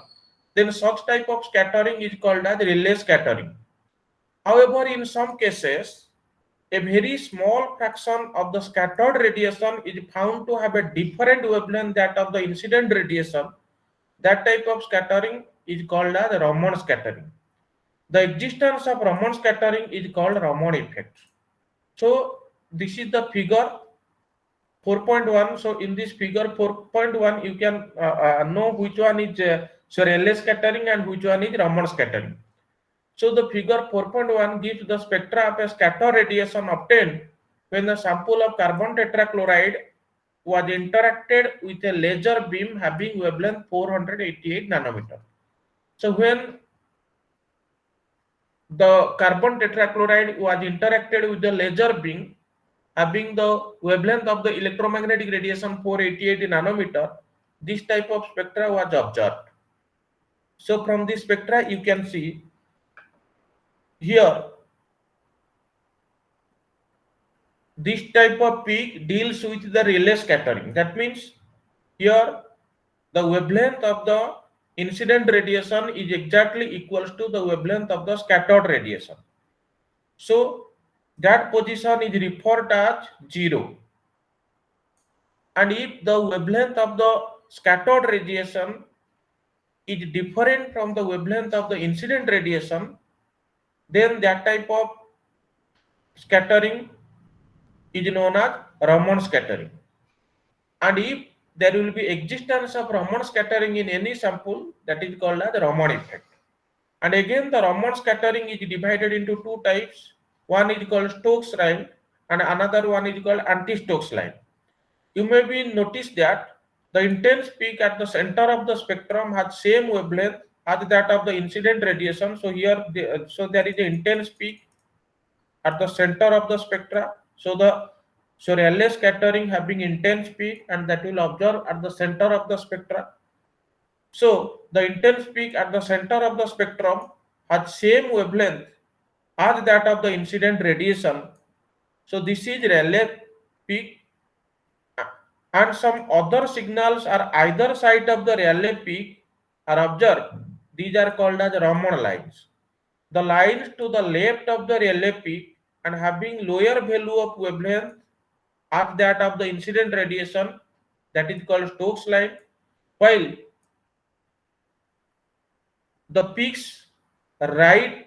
then such type of scattering is called as relay scattering. However, in some cases, a very small fraction of the scattered radiation is found to have a different wavelength that of the incident radiation. That type of scattering is called as Raman scattering. The existence of Raman scattering is called Raman effect. So this is the figure 4.1. So in this figure 4.1, you can know which one is Rayleigh scattering and which one is Raman scattering. So the figure 4.1 gives the spectra of a scatter radiation obtained when the sample of carbon tetrachloride was interacted with a laser beam having wavelength 488 nanometer. So when the carbon tetrachloride was interacted with the laser beam having the wavelength of the electromagnetic radiation 488 nanometer, this type of spectra was observed. So from this spectra you can see here this type of peak deals with the Rayleigh scattering. That means here the wavelength of the incident radiation is exactly equals to the wavelength of the scattered radiation. So that position is referred as 0. And if the wavelength of the scattered radiation is different from the wavelength of the incident radiation, then that type of scattering is known as Raman scattering. And if there will be existence of Raman scattering in any sample, that is called as the Raman effect. And again, the Raman scattering is divided into two types. One is called Stokes line and another one is called anti-Stokes line. You may be notice that the intense peak at the center of the spectrum has same wavelength as that of the incident radiation. So here, so there is an intense peak at the center of the spectra. So Rayleigh scattering having intense peak and that will observe at the center of the spectra. So the intense peak at the center of the spectrum has same wavelength as that of the incident radiation. So this is Rayleigh peak, and some other signals are either side of the Rayleigh peak are observed. These are called as Raman lines. The lines to the left of the Rayleigh peak and having lower value of wavelength as that of the incident radiation, that is called Stokes line, while the peaks right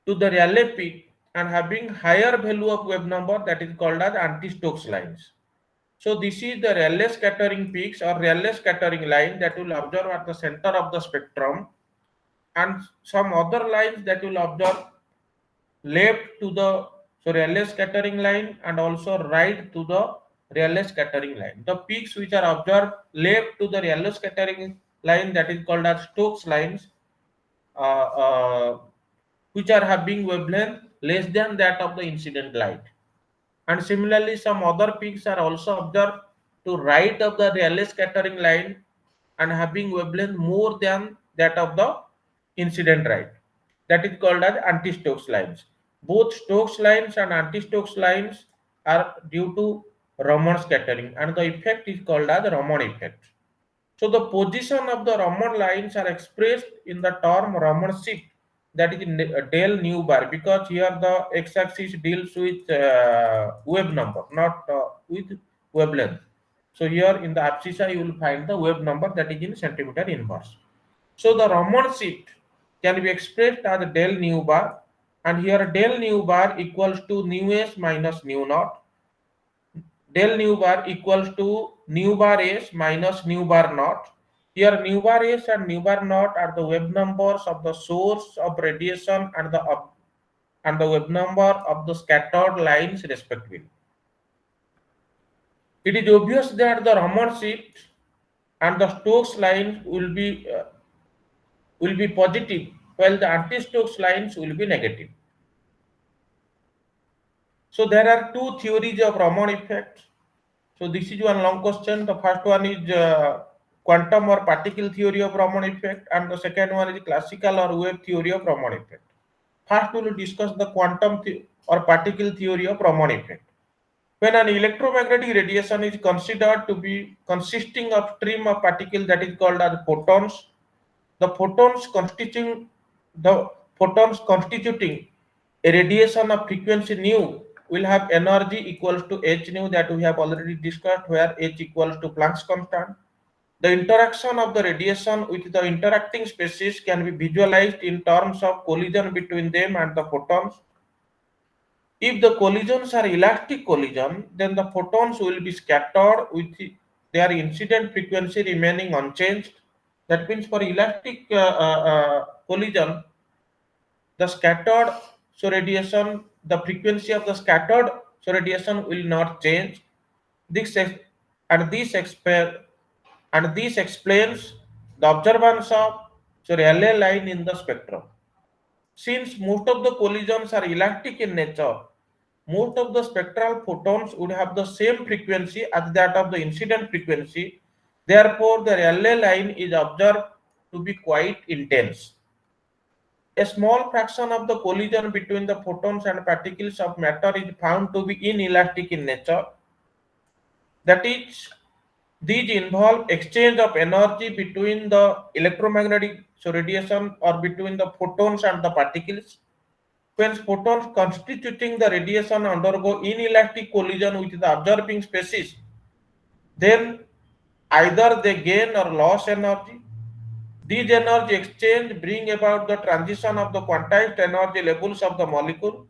to the Rayleigh peak and having higher value of wave number, that is called as anti-Stokes lines. So this is the Rayleigh scattering peaks or Rayleigh scattering line that will observe at the center of the spectrum, and some other lines that will observe left to the Rayleigh scattering line and also right to the Rayleigh scattering line. The peaks which are observed left to the Rayleigh scattering line, that is called as Stokes lines, uh, uh, which are having wavelength less than that of the incident light. And similarly, some other peaks are also observed to right of the Rayleigh scattering line and having wavelength more than that of the incident light. That is called as anti-Stokes lines. Both Stokes lines and anti-Stokes lines are due to Raman scattering, and the effect is called as Raman effect. So the position of the Raman lines are expressed in the term Raman shift, that is del nu bar, because here the x-axis deals with wave number, not with wavelength. So here in the abscissa you will find the wave number, that is in centimeter inverse. So the Raman shift can be expressed as del nu bar, and here del nu bar equals to nu s minus nu naught. Del nu bar equals to nu bar s minus nu bar naught. Here nu bar s and nu bar naught are the wave numbers of the source of radiation and the wave number of the scattered lines respectively. It is obvious that the Raman shift and the Stokes lines will be positive, while the anti-Stokes lines will be negative. So there are two theories of Raman effect. So this is one long question. The first one is quantum or particle theory of Raman effect, and the second one is classical or wave theory of Raman effect. First, we will discuss the quantum or particle theory of Raman effect. When an electromagnetic radiation is considered to be consisting of stream of particles, that is called as photons, the photons constituting a radiation of frequency nu will have energy equals to h nu, that we have already discussed, where h equals to Planck's constant. The interaction of the radiation with the interacting species can be visualized in terms of collision between them and the photons. If the collisions are elastic collision, then the photons will be scattered with their incident frequency remaining unchanged. That means for elastic collision, the scattered radiation, the frequency of the scattered radiation will not change. This and this this explains the observance of Rayleigh line in the spectrum. Since most of the collisions are elastic in nature, most of the spectral photons would have the same frequency as that of the incident frequency. Therefore, the Rayleigh line is observed to be quite intense. A small fraction of the collision between the photons and particles of matter is found to be inelastic in nature. That is, these involve exchange of energy between the electromagnetic radiation or between the photons and the particles. When photons constituting the radiation undergo inelastic collision with the observing species, then either they gain or lose energy. These energy exchange bring about the transition of the quantized energy levels of the molecule.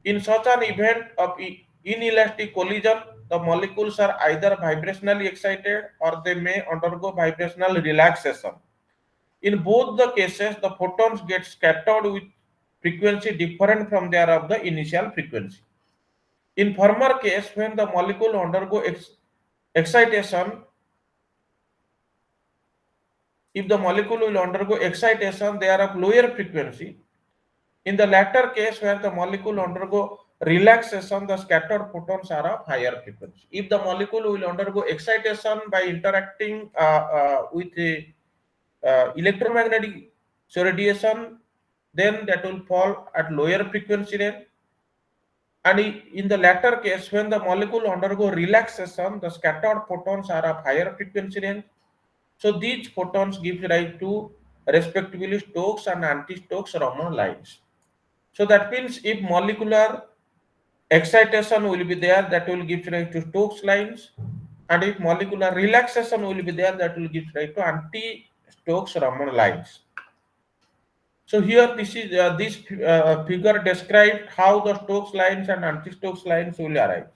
In such an event of inelastic collision, the molecules are either vibrationally excited or they may undergo vibrational relaxation. In both the cases, the photons get scattered with frequency different from their of the initial frequency. In former case, when the molecule undergo excitation, if the molecule will undergo excitation, they are of lower frequency. In the latter case, where the molecule undergo relaxation, the scattered photons are of higher frequency. If the molecule will undergo excitation by interacting with a electromagnetic radiation, then that will fall at lower frequency range. And in the latter case, when the molecule undergo relaxation, the scattered photons are of higher frequency range. So these photons give rise to respectively Stokes and anti-Stokes Raman lines. So that means if molecular excitation will be there, that will give rise to Stokes lines, and if molecular relaxation will be there, that will give rise to anti-Stokes Raman lines. So here this figure describes how the Stokes lines and anti-Stokes lines will arise.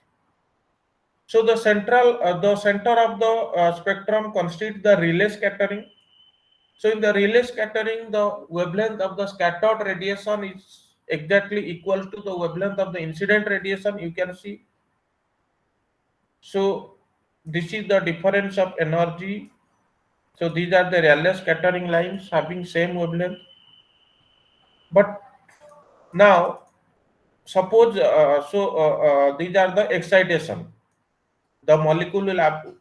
So the center of the spectrum constitutes the relay scattering. So in the relay scattering, the wavelength of the scattered radiation is exactly equal to the wavelength of the incident radiation. You can see. So this is the difference of energy. So these are the Rayleigh scattering lines having same wavelength. But now suppose these are the excitation. The molecule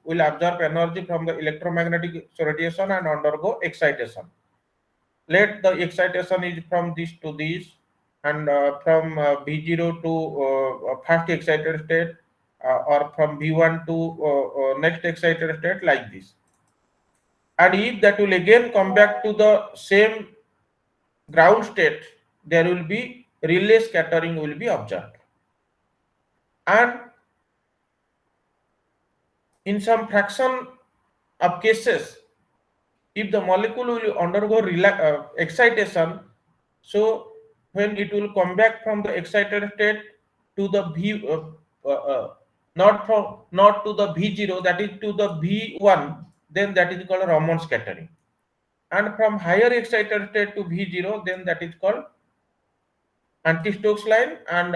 will absorb energy from the electromagnetic radiation and undergo excitation. Let the excitation is from this to this, and from V0 to first excited state, or from V1 to next excited state, like this. And if that will again come back to the same ground state, there will be relay scattering will be observed. And in some fraction of cases, if the molecule will undergo excitation, so when it will come back from the excited state to the not to the V0, that is to the V1, then that is called Raman scattering. And from higher excited state to V0, then that is called anti-Stokes line. And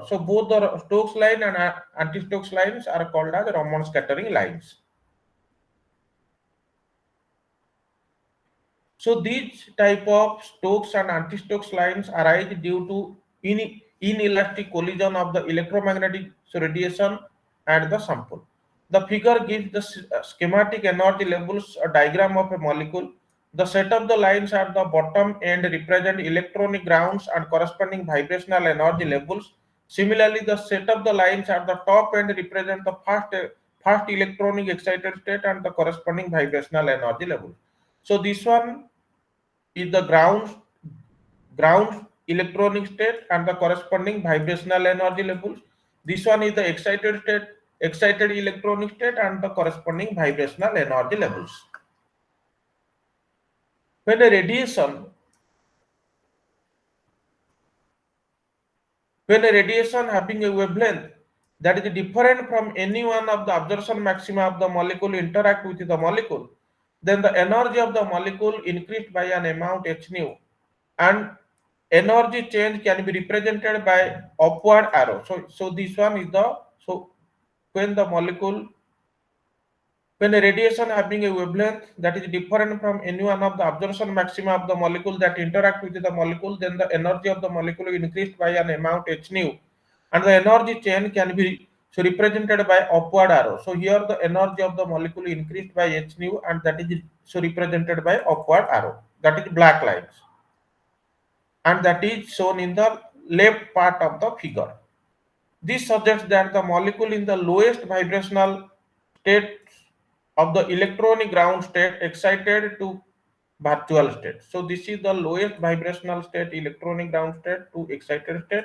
so both the Stokes line and anti-Stokes lines are called as Raman scattering lines. So these type of Stokes and anti-Stokes lines arise due to inelastic collision of the electromagnetic radiation and the sample. The figure gives the schematic energy levels, a diagram of a molecule. The set of the lines at the bottom end represent electronic grounds and corresponding vibrational energy levels. Similarly, the set of the lines at the top end represent the first electronic excited state and the corresponding vibrational energy levels. So this one is the ground electronic state and the corresponding vibrational energy levels. This one is the excited electronic state and the corresponding vibrational energy levels. When a radiation having a wavelength that is different from any one of the absorption maxima of the molecule interact with the molecule, then the energy of the molecule increased by an amount h nu, and energy change can be represented by upward arrow. So this one is the when the molecule, when a radiation having a wavelength that is different from any one of the absorption maxima of the molecule that interact with the molecule, then the energy of the molecule is increased by an amount h nu, and the energy chain can be represented by upward arrow. So here the energy of the molecule increased by h nu, and that is represented by upward arrow. That is black lines, and that is shown in the left part of the figure. This suggests that the molecule in the lowest vibrational state of the electronic ground state excited to virtual state. So this is the lowest vibrational state, electronic ground state to excited state,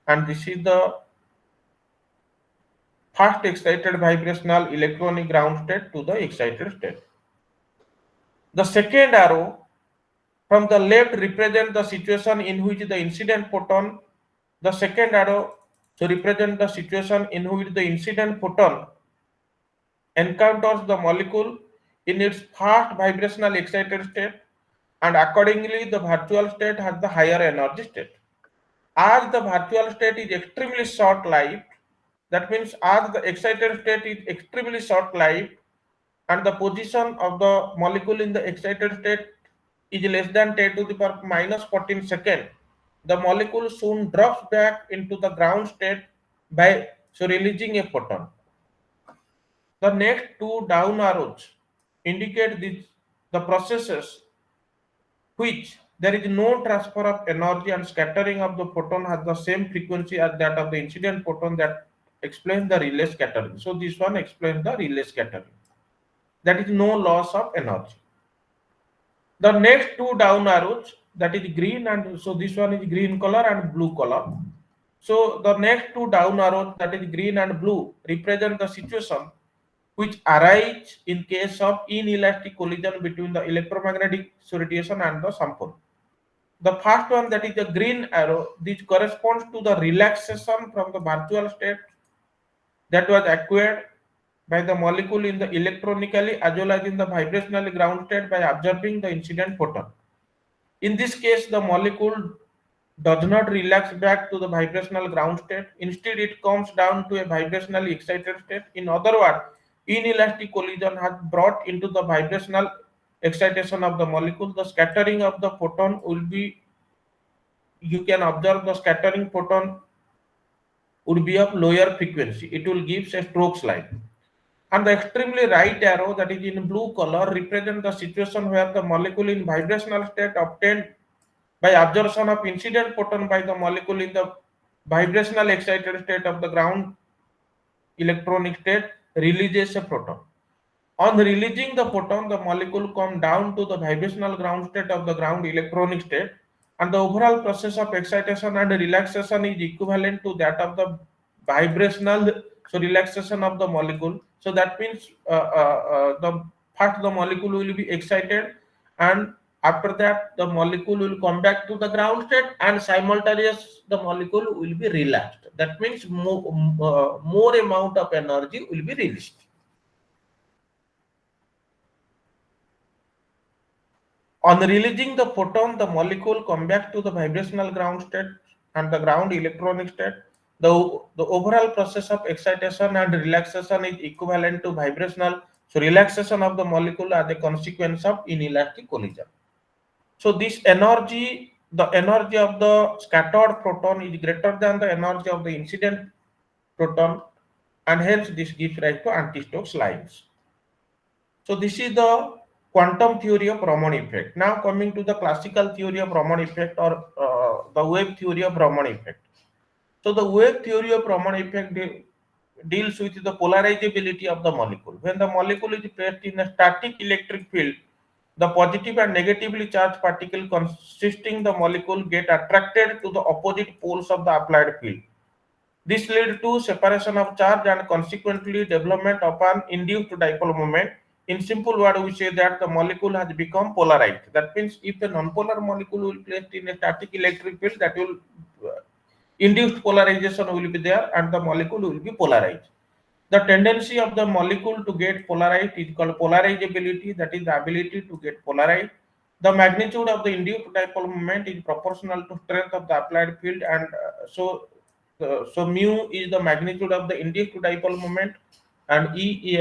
and this is the first excited vibrational electronic ground state to the excited state. The second arrow from the left represents the situation in which the incident photon, the second arrow so represent the situation in which the incident photon encounters the molecule in its fast vibrational excited state, and accordingly the virtual state has the higher energy state. As the virtual state is extremely short-lived, that means as the excited state is extremely short-lived and the position of the molecule in the excited state is less than 10 to the power minus 14 second, the molecule soon drops back into the ground state by releasing a photon. The next two down arrows indicate the processes which there is no transfer of energy and scattering of the photon has the same frequency as that of the incident photon, that explains the relay scattering. So this one explains the relay scattering. That is no loss of energy. The next two down arrows, that is green, and so this one is green color and blue color. So the next two down arrows, that is green and blue, represent the situation which arise in case of inelastic collision between the electromagnetic radiation and the sample. The first one, that is the green arrow, this corresponds to the relaxation from the virtual state that was acquired by the molecule in the electronically as well as in the vibrationally ground state by observing the incident photon. In this case, the molecule does not relax back to the vibrational ground state. Instead, it comes down to a vibrationally excited state. In other words, inelastic collision has brought into the vibrational excitation of the molecule. The scattering of the photon will be, you can observe the scattering photon would be of lower frequency. It will give a strokes line. And the extremely right arrow, that is in blue color, represents the situation where the molecule in vibrational state obtained by absorption of incident photon by the molecule in the vibrational excited state of the ground electronic state releases a photon. On releasing the photon, the molecule comes down to the vibrational ground state of the ground electronic state, and the overall process of excitation and relaxation is equivalent to that of the vibrational relaxation of the molecule. So that means the first the molecule will be excited, and after that the molecule will come back to the ground state, and simultaneous the molecule will be relaxed. That means more amount of energy will be released. On releasing the photon, the molecule come back to the vibrational ground state and the ground electronic state. The overall process of excitation and relaxation is equivalent to vibrational relaxation of the molecule as a consequence of inelastic collision. So this energy, the energy of the scattered photon is greater than the energy of the incident proton, and hence this gives rise to anti-Stokes lines. So this is the quantum theory of Raman effect. Now coming to the classical theory of Raman effect, or the wave theory of Raman effect. So the wave theory of Raman effect deals with the polarizability of the molecule. When the molecule is placed in a static electric field, the positive and negatively charged particle consisting the molecule get attracted to the opposite poles of the applied field. This leads to separation of charge and consequently development of an induced dipole moment. In simple word, we say that the molecule has become polarized. That means if a non-polar molecule will be placed in a static electric field, that will induced polarization will be there and the molecule will be polarized. The tendency of the molecule to get polarized is called polarizability, that is the ability to get polarized. The magnitude of the induced dipole moment is proportional to strength of the applied field, and so mu is the magnitude of the induced dipole moment, and E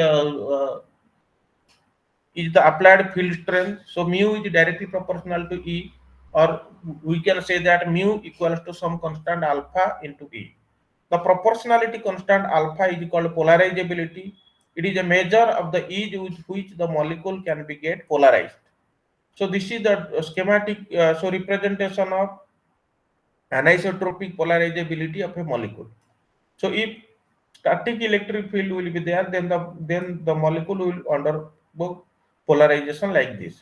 is the applied field strength. So mu is directly proportional to E, or we can say that mu equals to some constant alpha into E. The proportionality constant alpha is called polarizability. It is a measure of the ease with which the molecule can be get polarized. So this is the schematic representation of anisotropic polarizability of a molecule. So if static electric field will be there, then the molecule will undergo polarization like this.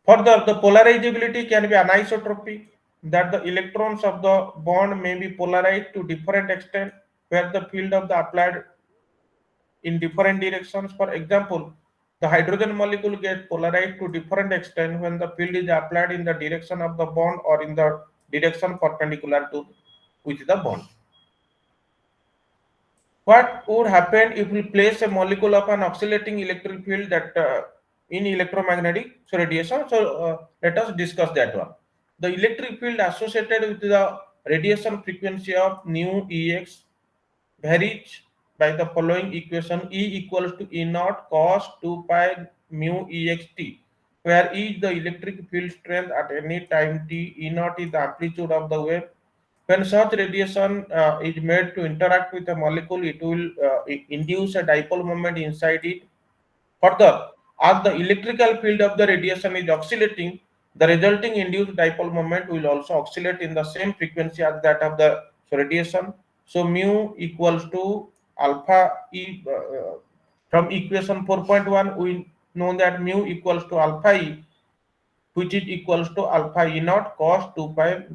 Further, the polarizability can be anisotropic, that the electrons of the bond may be polarized to different extent, where the field of the applied in different directions. For example, The hydrogen molecule gets polarized to different extent when the field is applied in the direction of the bond or in the direction perpendicular to with the bond. What would happen if we place a molecule of an oscillating electric field that in electromagnetic radiation? Let us discuss that one. The electric field associated with the radiation frequency of nu Ex varies by the following equation: E equals to E naught cos 2 pi mu ext, where E is the electric field strength at any time t, E naught is the amplitude of the wave. When such radiation is made to interact with a molecule, it will induce a dipole moment inside it. Further, as the electrical field of the radiation is oscillating, the resulting induced dipole moment will also oscillate in the same frequency as that of the radiation. So mu equals to alpha E. From equation 4.1, we know that mu equals to alpha E, which is equals to alpha E naught cos 2 pi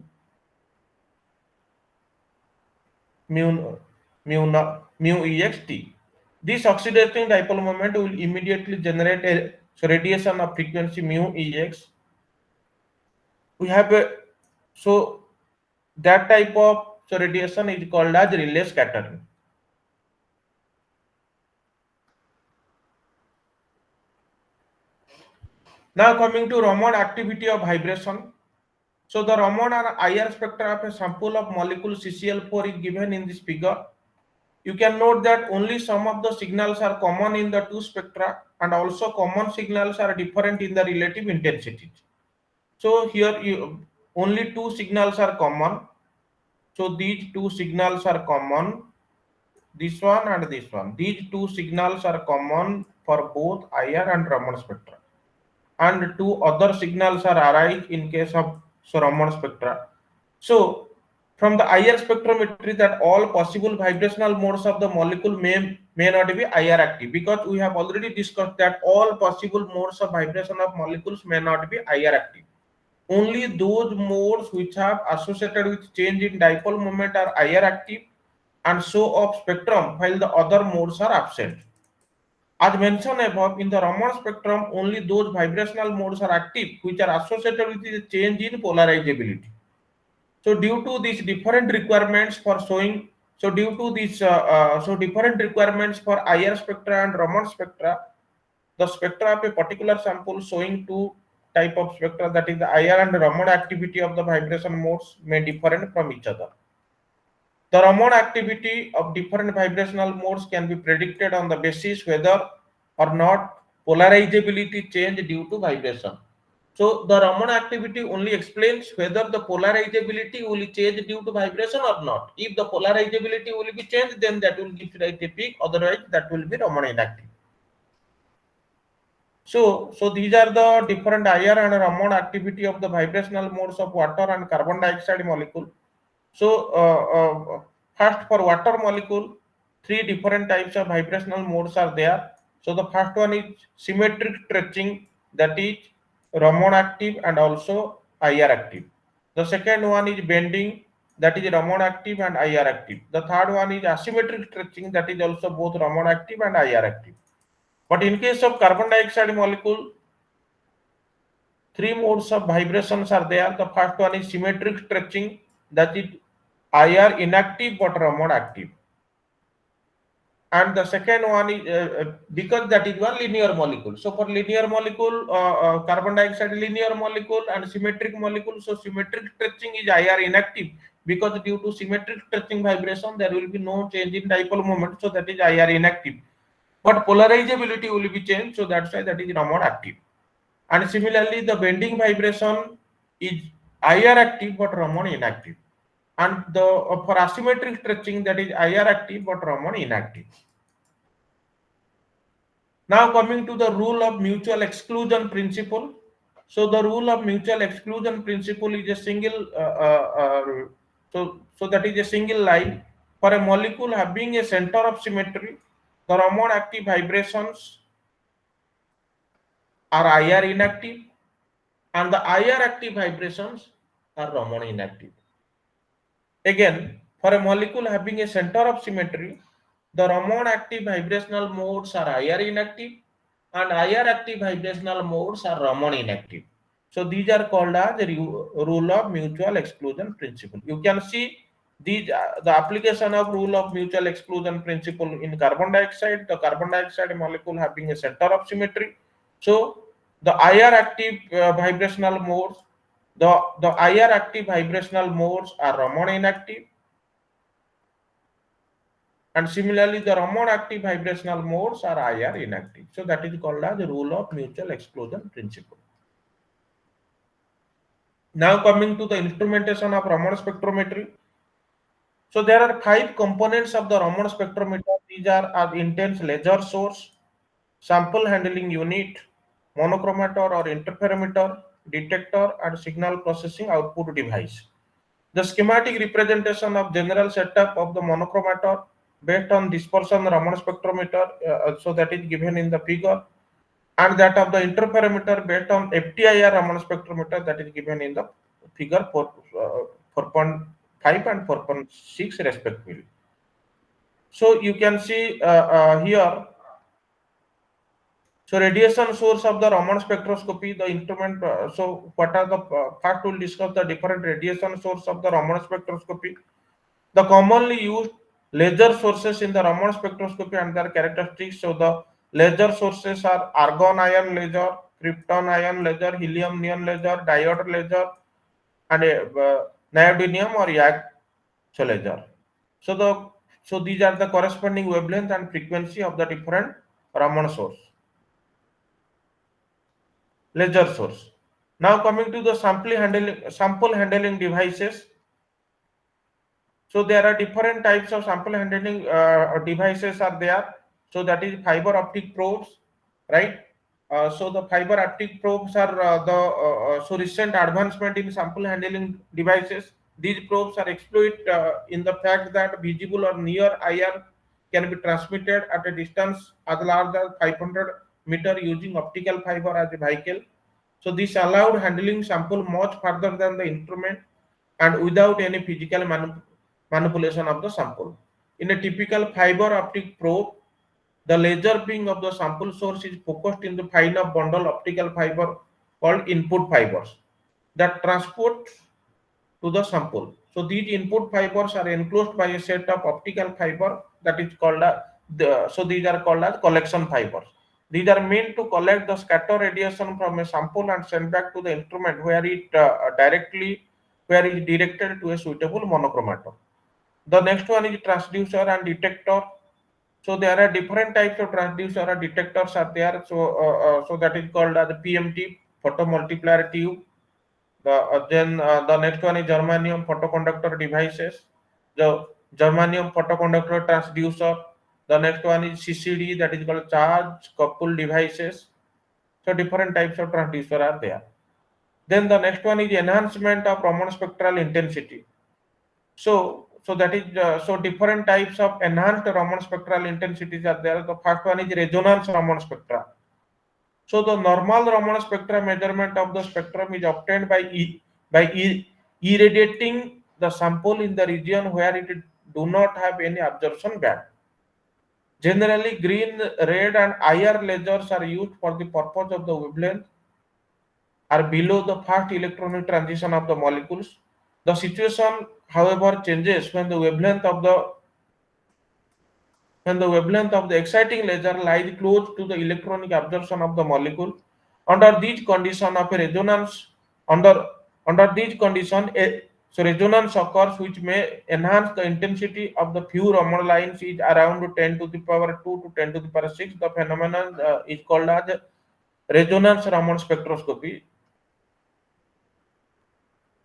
mu mu ext. This oxidating dipole moment will immediately generate a radiation of frequency mu ex. We have a so that type of radiation is called as relay scattering. Now coming to Raman activity of vibration. So the Raman and IR spectra of a sample of molecule CCl4 is given in this figure. You can note that only some of the signals are common in the two spectra, and also common signals are different in the relative intensities. So here only two signals are common. So these two signals are common, this one and this one. These two signals are common for both IR and Raman spectra. And two other signals are arise in case of Raman spectra. So from the IR spectrometry, that all possible vibrational modes of the molecule may not be IR active, because we have already discussed that all possible modes of vibration of molecules may not be IR active. Only those modes which have associated with change in dipole moment are IR active and show up spectrum, while the other modes are absent. As mentioned above, in the Raman spectrum, only those vibrational modes are active which are associated with the change in polarizability. So due to these different requirements for showing, so due to these different requirements for IR spectra and Raman spectra, the spectra of a particular sample showing two type of spectra, that is the IR and Raman activity of the vibration modes, may differ from each other. The Raman activity of different vibrational modes can be predicted on the basis whether or not polarizability change due to vibration. So the Raman activity only explains whether the polarizability will change due to vibration or not. If the polarizability will be changed, then that will give rise to peak, otherwise that will be Raman inactive. So these are the different IR and Raman activity of the vibrational modes of water and carbon dioxide molecule. So first, for water molecule, three different types of vibrational modes are there. So the first one is symmetric stretching, that is Raman active and also IR active. The second one is bending, that is Raman active and IR active. The third one is asymmetric stretching, that is also both Raman active and IR active. But in case of carbon dioxide molecule, three modes of vibrations are there. The first one is symmetric stretching, that is IR inactive but Raman active. And the second one is because that is one linear molecule. So for linear molecule, carbon dioxide linear molecule and symmetric molecule. So symmetric stretching is IR inactive, because due to symmetric stretching vibration there will be no change in dipole moment. So that is IR inactive. But polarizability will be changed. So that's why that is Raman active. And similarly, the bending vibration is IR active but Raman inactive. And the for asymmetric stretching, that is IR active but Raman inactive. Now coming to the rule of mutual exclusion principle. So the rule of mutual exclusion principle is a single so that is a single line. For a molecule having a center of symmetry, the Raman active vibrations are IR inactive and the IR active vibrations are Raman inactive. Again, for a molecule having a center of symmetry, the Raman active vibrational modes are IR inactive and higher active vibrational modes are Raman inactive. So these are called as the rule of mutual exclusion principle. You can see these the application of rule of mutual exclusion principle in carbon dioxide. The carbon dioxide molecule having a center of symmetry. So the higher active vibrational modes, the higher active vibrational modes are Raman inactive, and similarly the Raman active vibrational modes are IR inactive. So that is called as the rule of mutual exclusion principle. Now coming to the instrumentation of Raman spectrometry. So there are 5 components of the Raman spectrometer. These are intense laser source, sample handling unit, monochromator or interferometer, detector, and signal processing output device. The schematic representation of general setup of the monochromator based on dispersion Raman spectrometer, so that is given in the figure, and that of the interferometer based on FTIR Raman spectrometer, that is given in the figure 4.5 and 4.6 respectively. So you can see here. So radiation source of the Raman spectroscopy, the instrument. So what are the first we'll discuss the different radiation source of the Raman spectroscopy. The commonly used laser sources in the Raman spectroscopy and their characteristics. So the laser sources are argon ion laser, krypton ion laser, helium neon laser, diode laser, and neodymium or YAG laser. So these are the corresponding wavelength and frequency of the different Raman source, laser source. Now coming to the sample handling devices. So there are different types of sample handling devices are there. So that is fiber optic probes, right? So the fiber optic probes are so recent advancement in sample handling devices. These probes are exploit in the fact that visible or near IR can be transmitted at a distance as large as 500 meter using optical fiber as a vehicle. So this allowed handling sample much further than the instrument and without any physical manipulation of the sample. In a typical fiber optic probe, the laser beam of the sample source is focused in the fine bundle optical fiber called input fibers that transport to the sample. So these input fibers are enclosed by a set of optical fiber that is called so these are called as collection fibers. These are meant to collect the scatter radiation from a sample and send back to the instrument where it is directed to a suitable monochromator. The next one is transducer and detector. So there are different types of transducer or detectors are there. So that is called as the PMT, photomultiplier tube. Then the next one is germanium photoconductor devices. The germanium photoconductor transducer. The next one is CCD, that is called charge coupled devices. So different types of transducer are there. Then the next one is enhancement of Raman spectral intensity. So that is so different types of enhanced Raman spectral intensities are there. The first one is resonance Raman spectra. So the normal Raman spectra measurement of the spectrum is obtained by irradiating the sample in the region where it do not have any absorption band. Generally, green, red, and IR lasers are used for the purpose of the wavelength are below the first electronic transition of the molecules. The situation, however, changes when the wavelength of the exciting laser lies close to the electronic absorption of the molecule. Under these conditions of a resonance, under under these conditions, resonance occurs, which may enhance the intensity of the few Raman lines is around 10 to the power 2 to 10 to the power 6. The phenomenon is called as resonance Raman spectroscopy.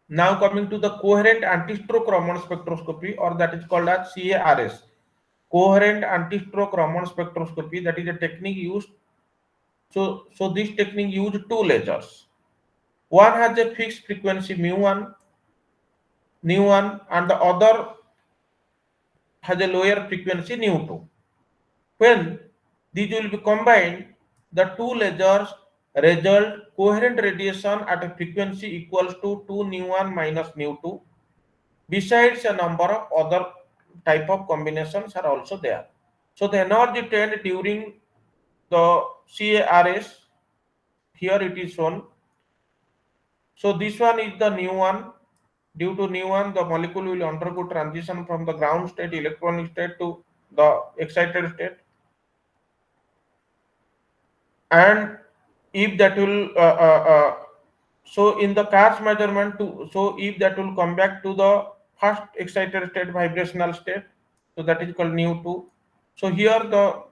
Now coming to the coherent anti-stroke Raman spectroscopy, or that is called as CARS. Coherent anti-stroke Raman spectroscopy, that is a technique used. So this technique used two lasers. One has a fixed frequency mu1, and the other has a lower frequency mu2. When these will be combined, the two lasers result coherent radiation at a frequency equals to 2 nu1 minus nu2. Besides, a number of other type of combinations are also there. So the energy obtained during the CARS. Here it is shown. So this one is the new one. Due to new one, the molecule will undergo transition from the ground state electronic state to the excited state. And if that will so in the CARS measurement to, so if that will come back to the first excited state vibrational state, so that is called nu 2. So here the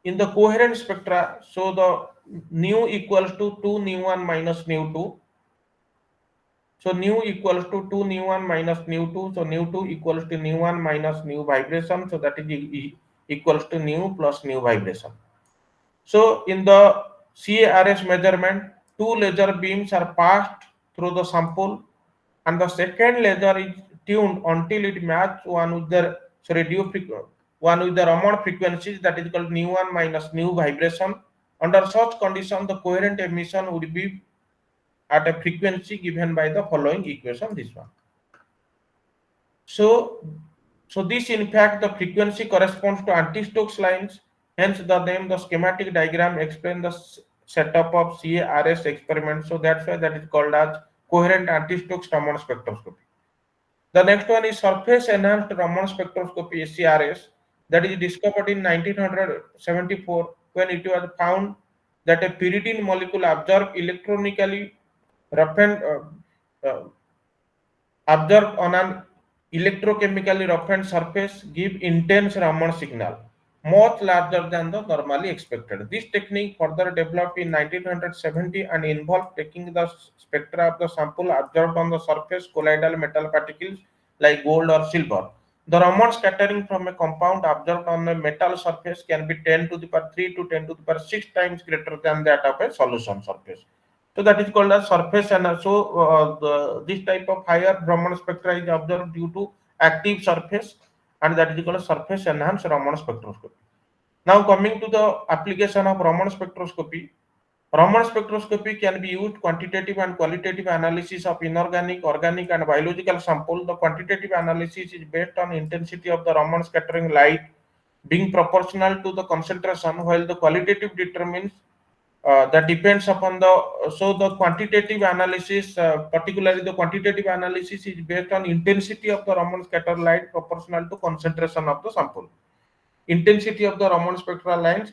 in the coherent spectra, so the nu equals to 2 nu 1 minus nu 2. So nu equals to 2 nu 1 minus nu 2. So nu 2 equals to nu 1 minus nu vibration. So that is equals to nu plus nu vibration. So in the CARS measurement, two laser beams are passed through the sample, and the second laser is tuned until it matches one with the one with the Raman frequencies, that is called nu 1 minus nu vibration. Under such condition, the coherent emission would be at a frequency given by the following equation. This one. So, this in fact the frequency corresponds to anti-Stokes lines. Hence, the name, the schematic diagram explain the setup of CARS experiment. So that's why that is called as coherent anti-Stokes Raman spectroscopy. The next one is surface enhanced Raman spectroscopy (SERS) that is discovered in 1974 when it was found that a pyridine molecule absorbed electronically roughened observed on an electrochemically roughened surface give intense Raman signal, much larger than the normally expected. This technique further developed in 1970 and involved taking the spectra of the sample observed on the surface colloidal metal particles like gold or silver. The Raman scattering from a compound observed on a metal surface can be 10 to the power 3 to 10 to the power 6 times greater than that of a solution surface. So that is called as surface, and this type of higher Raman spectra is observed due to active surface, and that is called surface enhanced Raman spectroscopy. Now coming to the application of Raman spectroscopy. Raman spectroscopy can be used quantitative and qualitative analysis of inorganic, organic and biological sample. The quantitative analysis is based on intensity of the Raman scattering light being proportional to the concentration, while the qualitative determines that depends upon the so the quantitative analysis, particularly the quantitative analysis is based on intensity of the Raman scatter light proportional to concentration of the sample. Intensity of the Raman spectral lines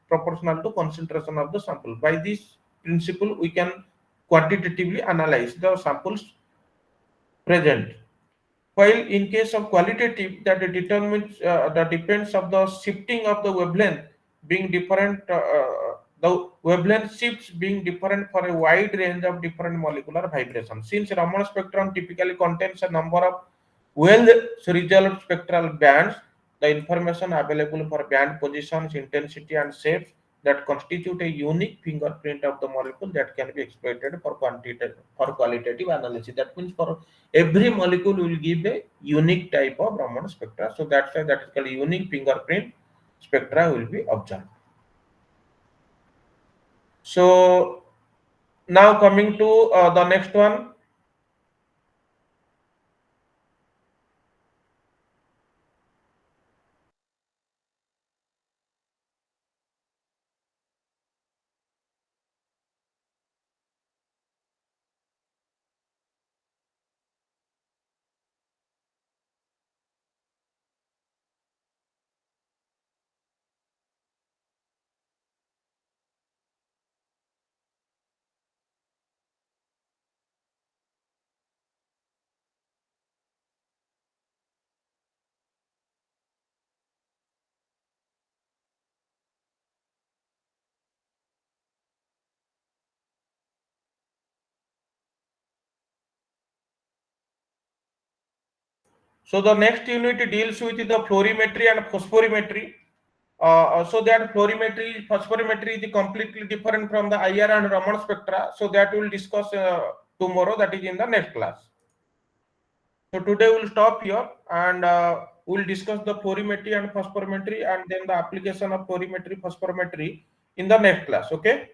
proportional to concentration of the sample. By this principle, we can quantitatively analyze the samples present. While in case of qualitative, that determines that depends of the shifting of the wavelength being different, the wavelength shifts being different for a wide range of different molecular vibrations. Since Raman spectrum typically contains a number of well-resolved spectral bands, the information available for band positions, intensity, and shapes that constitute a unique fingerprint of the molecule that can be exploited for qualitative analysis. That means for every molecule will give a unique type of Raman spectra. So that's why that is called unique fingerprint spectra will be observed. So now coming to the next one. So the next unit deals with the fluorimetry and phosphorimetry. So that phosphorimetry is completely different from the IR and Raman spectra. So that we will discuss tomorrow. That is in the next class. So today we'll stop here, and we'll discuss the fluorimetry and phosphorimetry, and then the application of fluorimetry, phosphorimetry in the next class. Okay.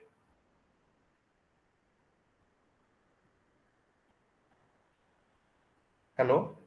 Hello.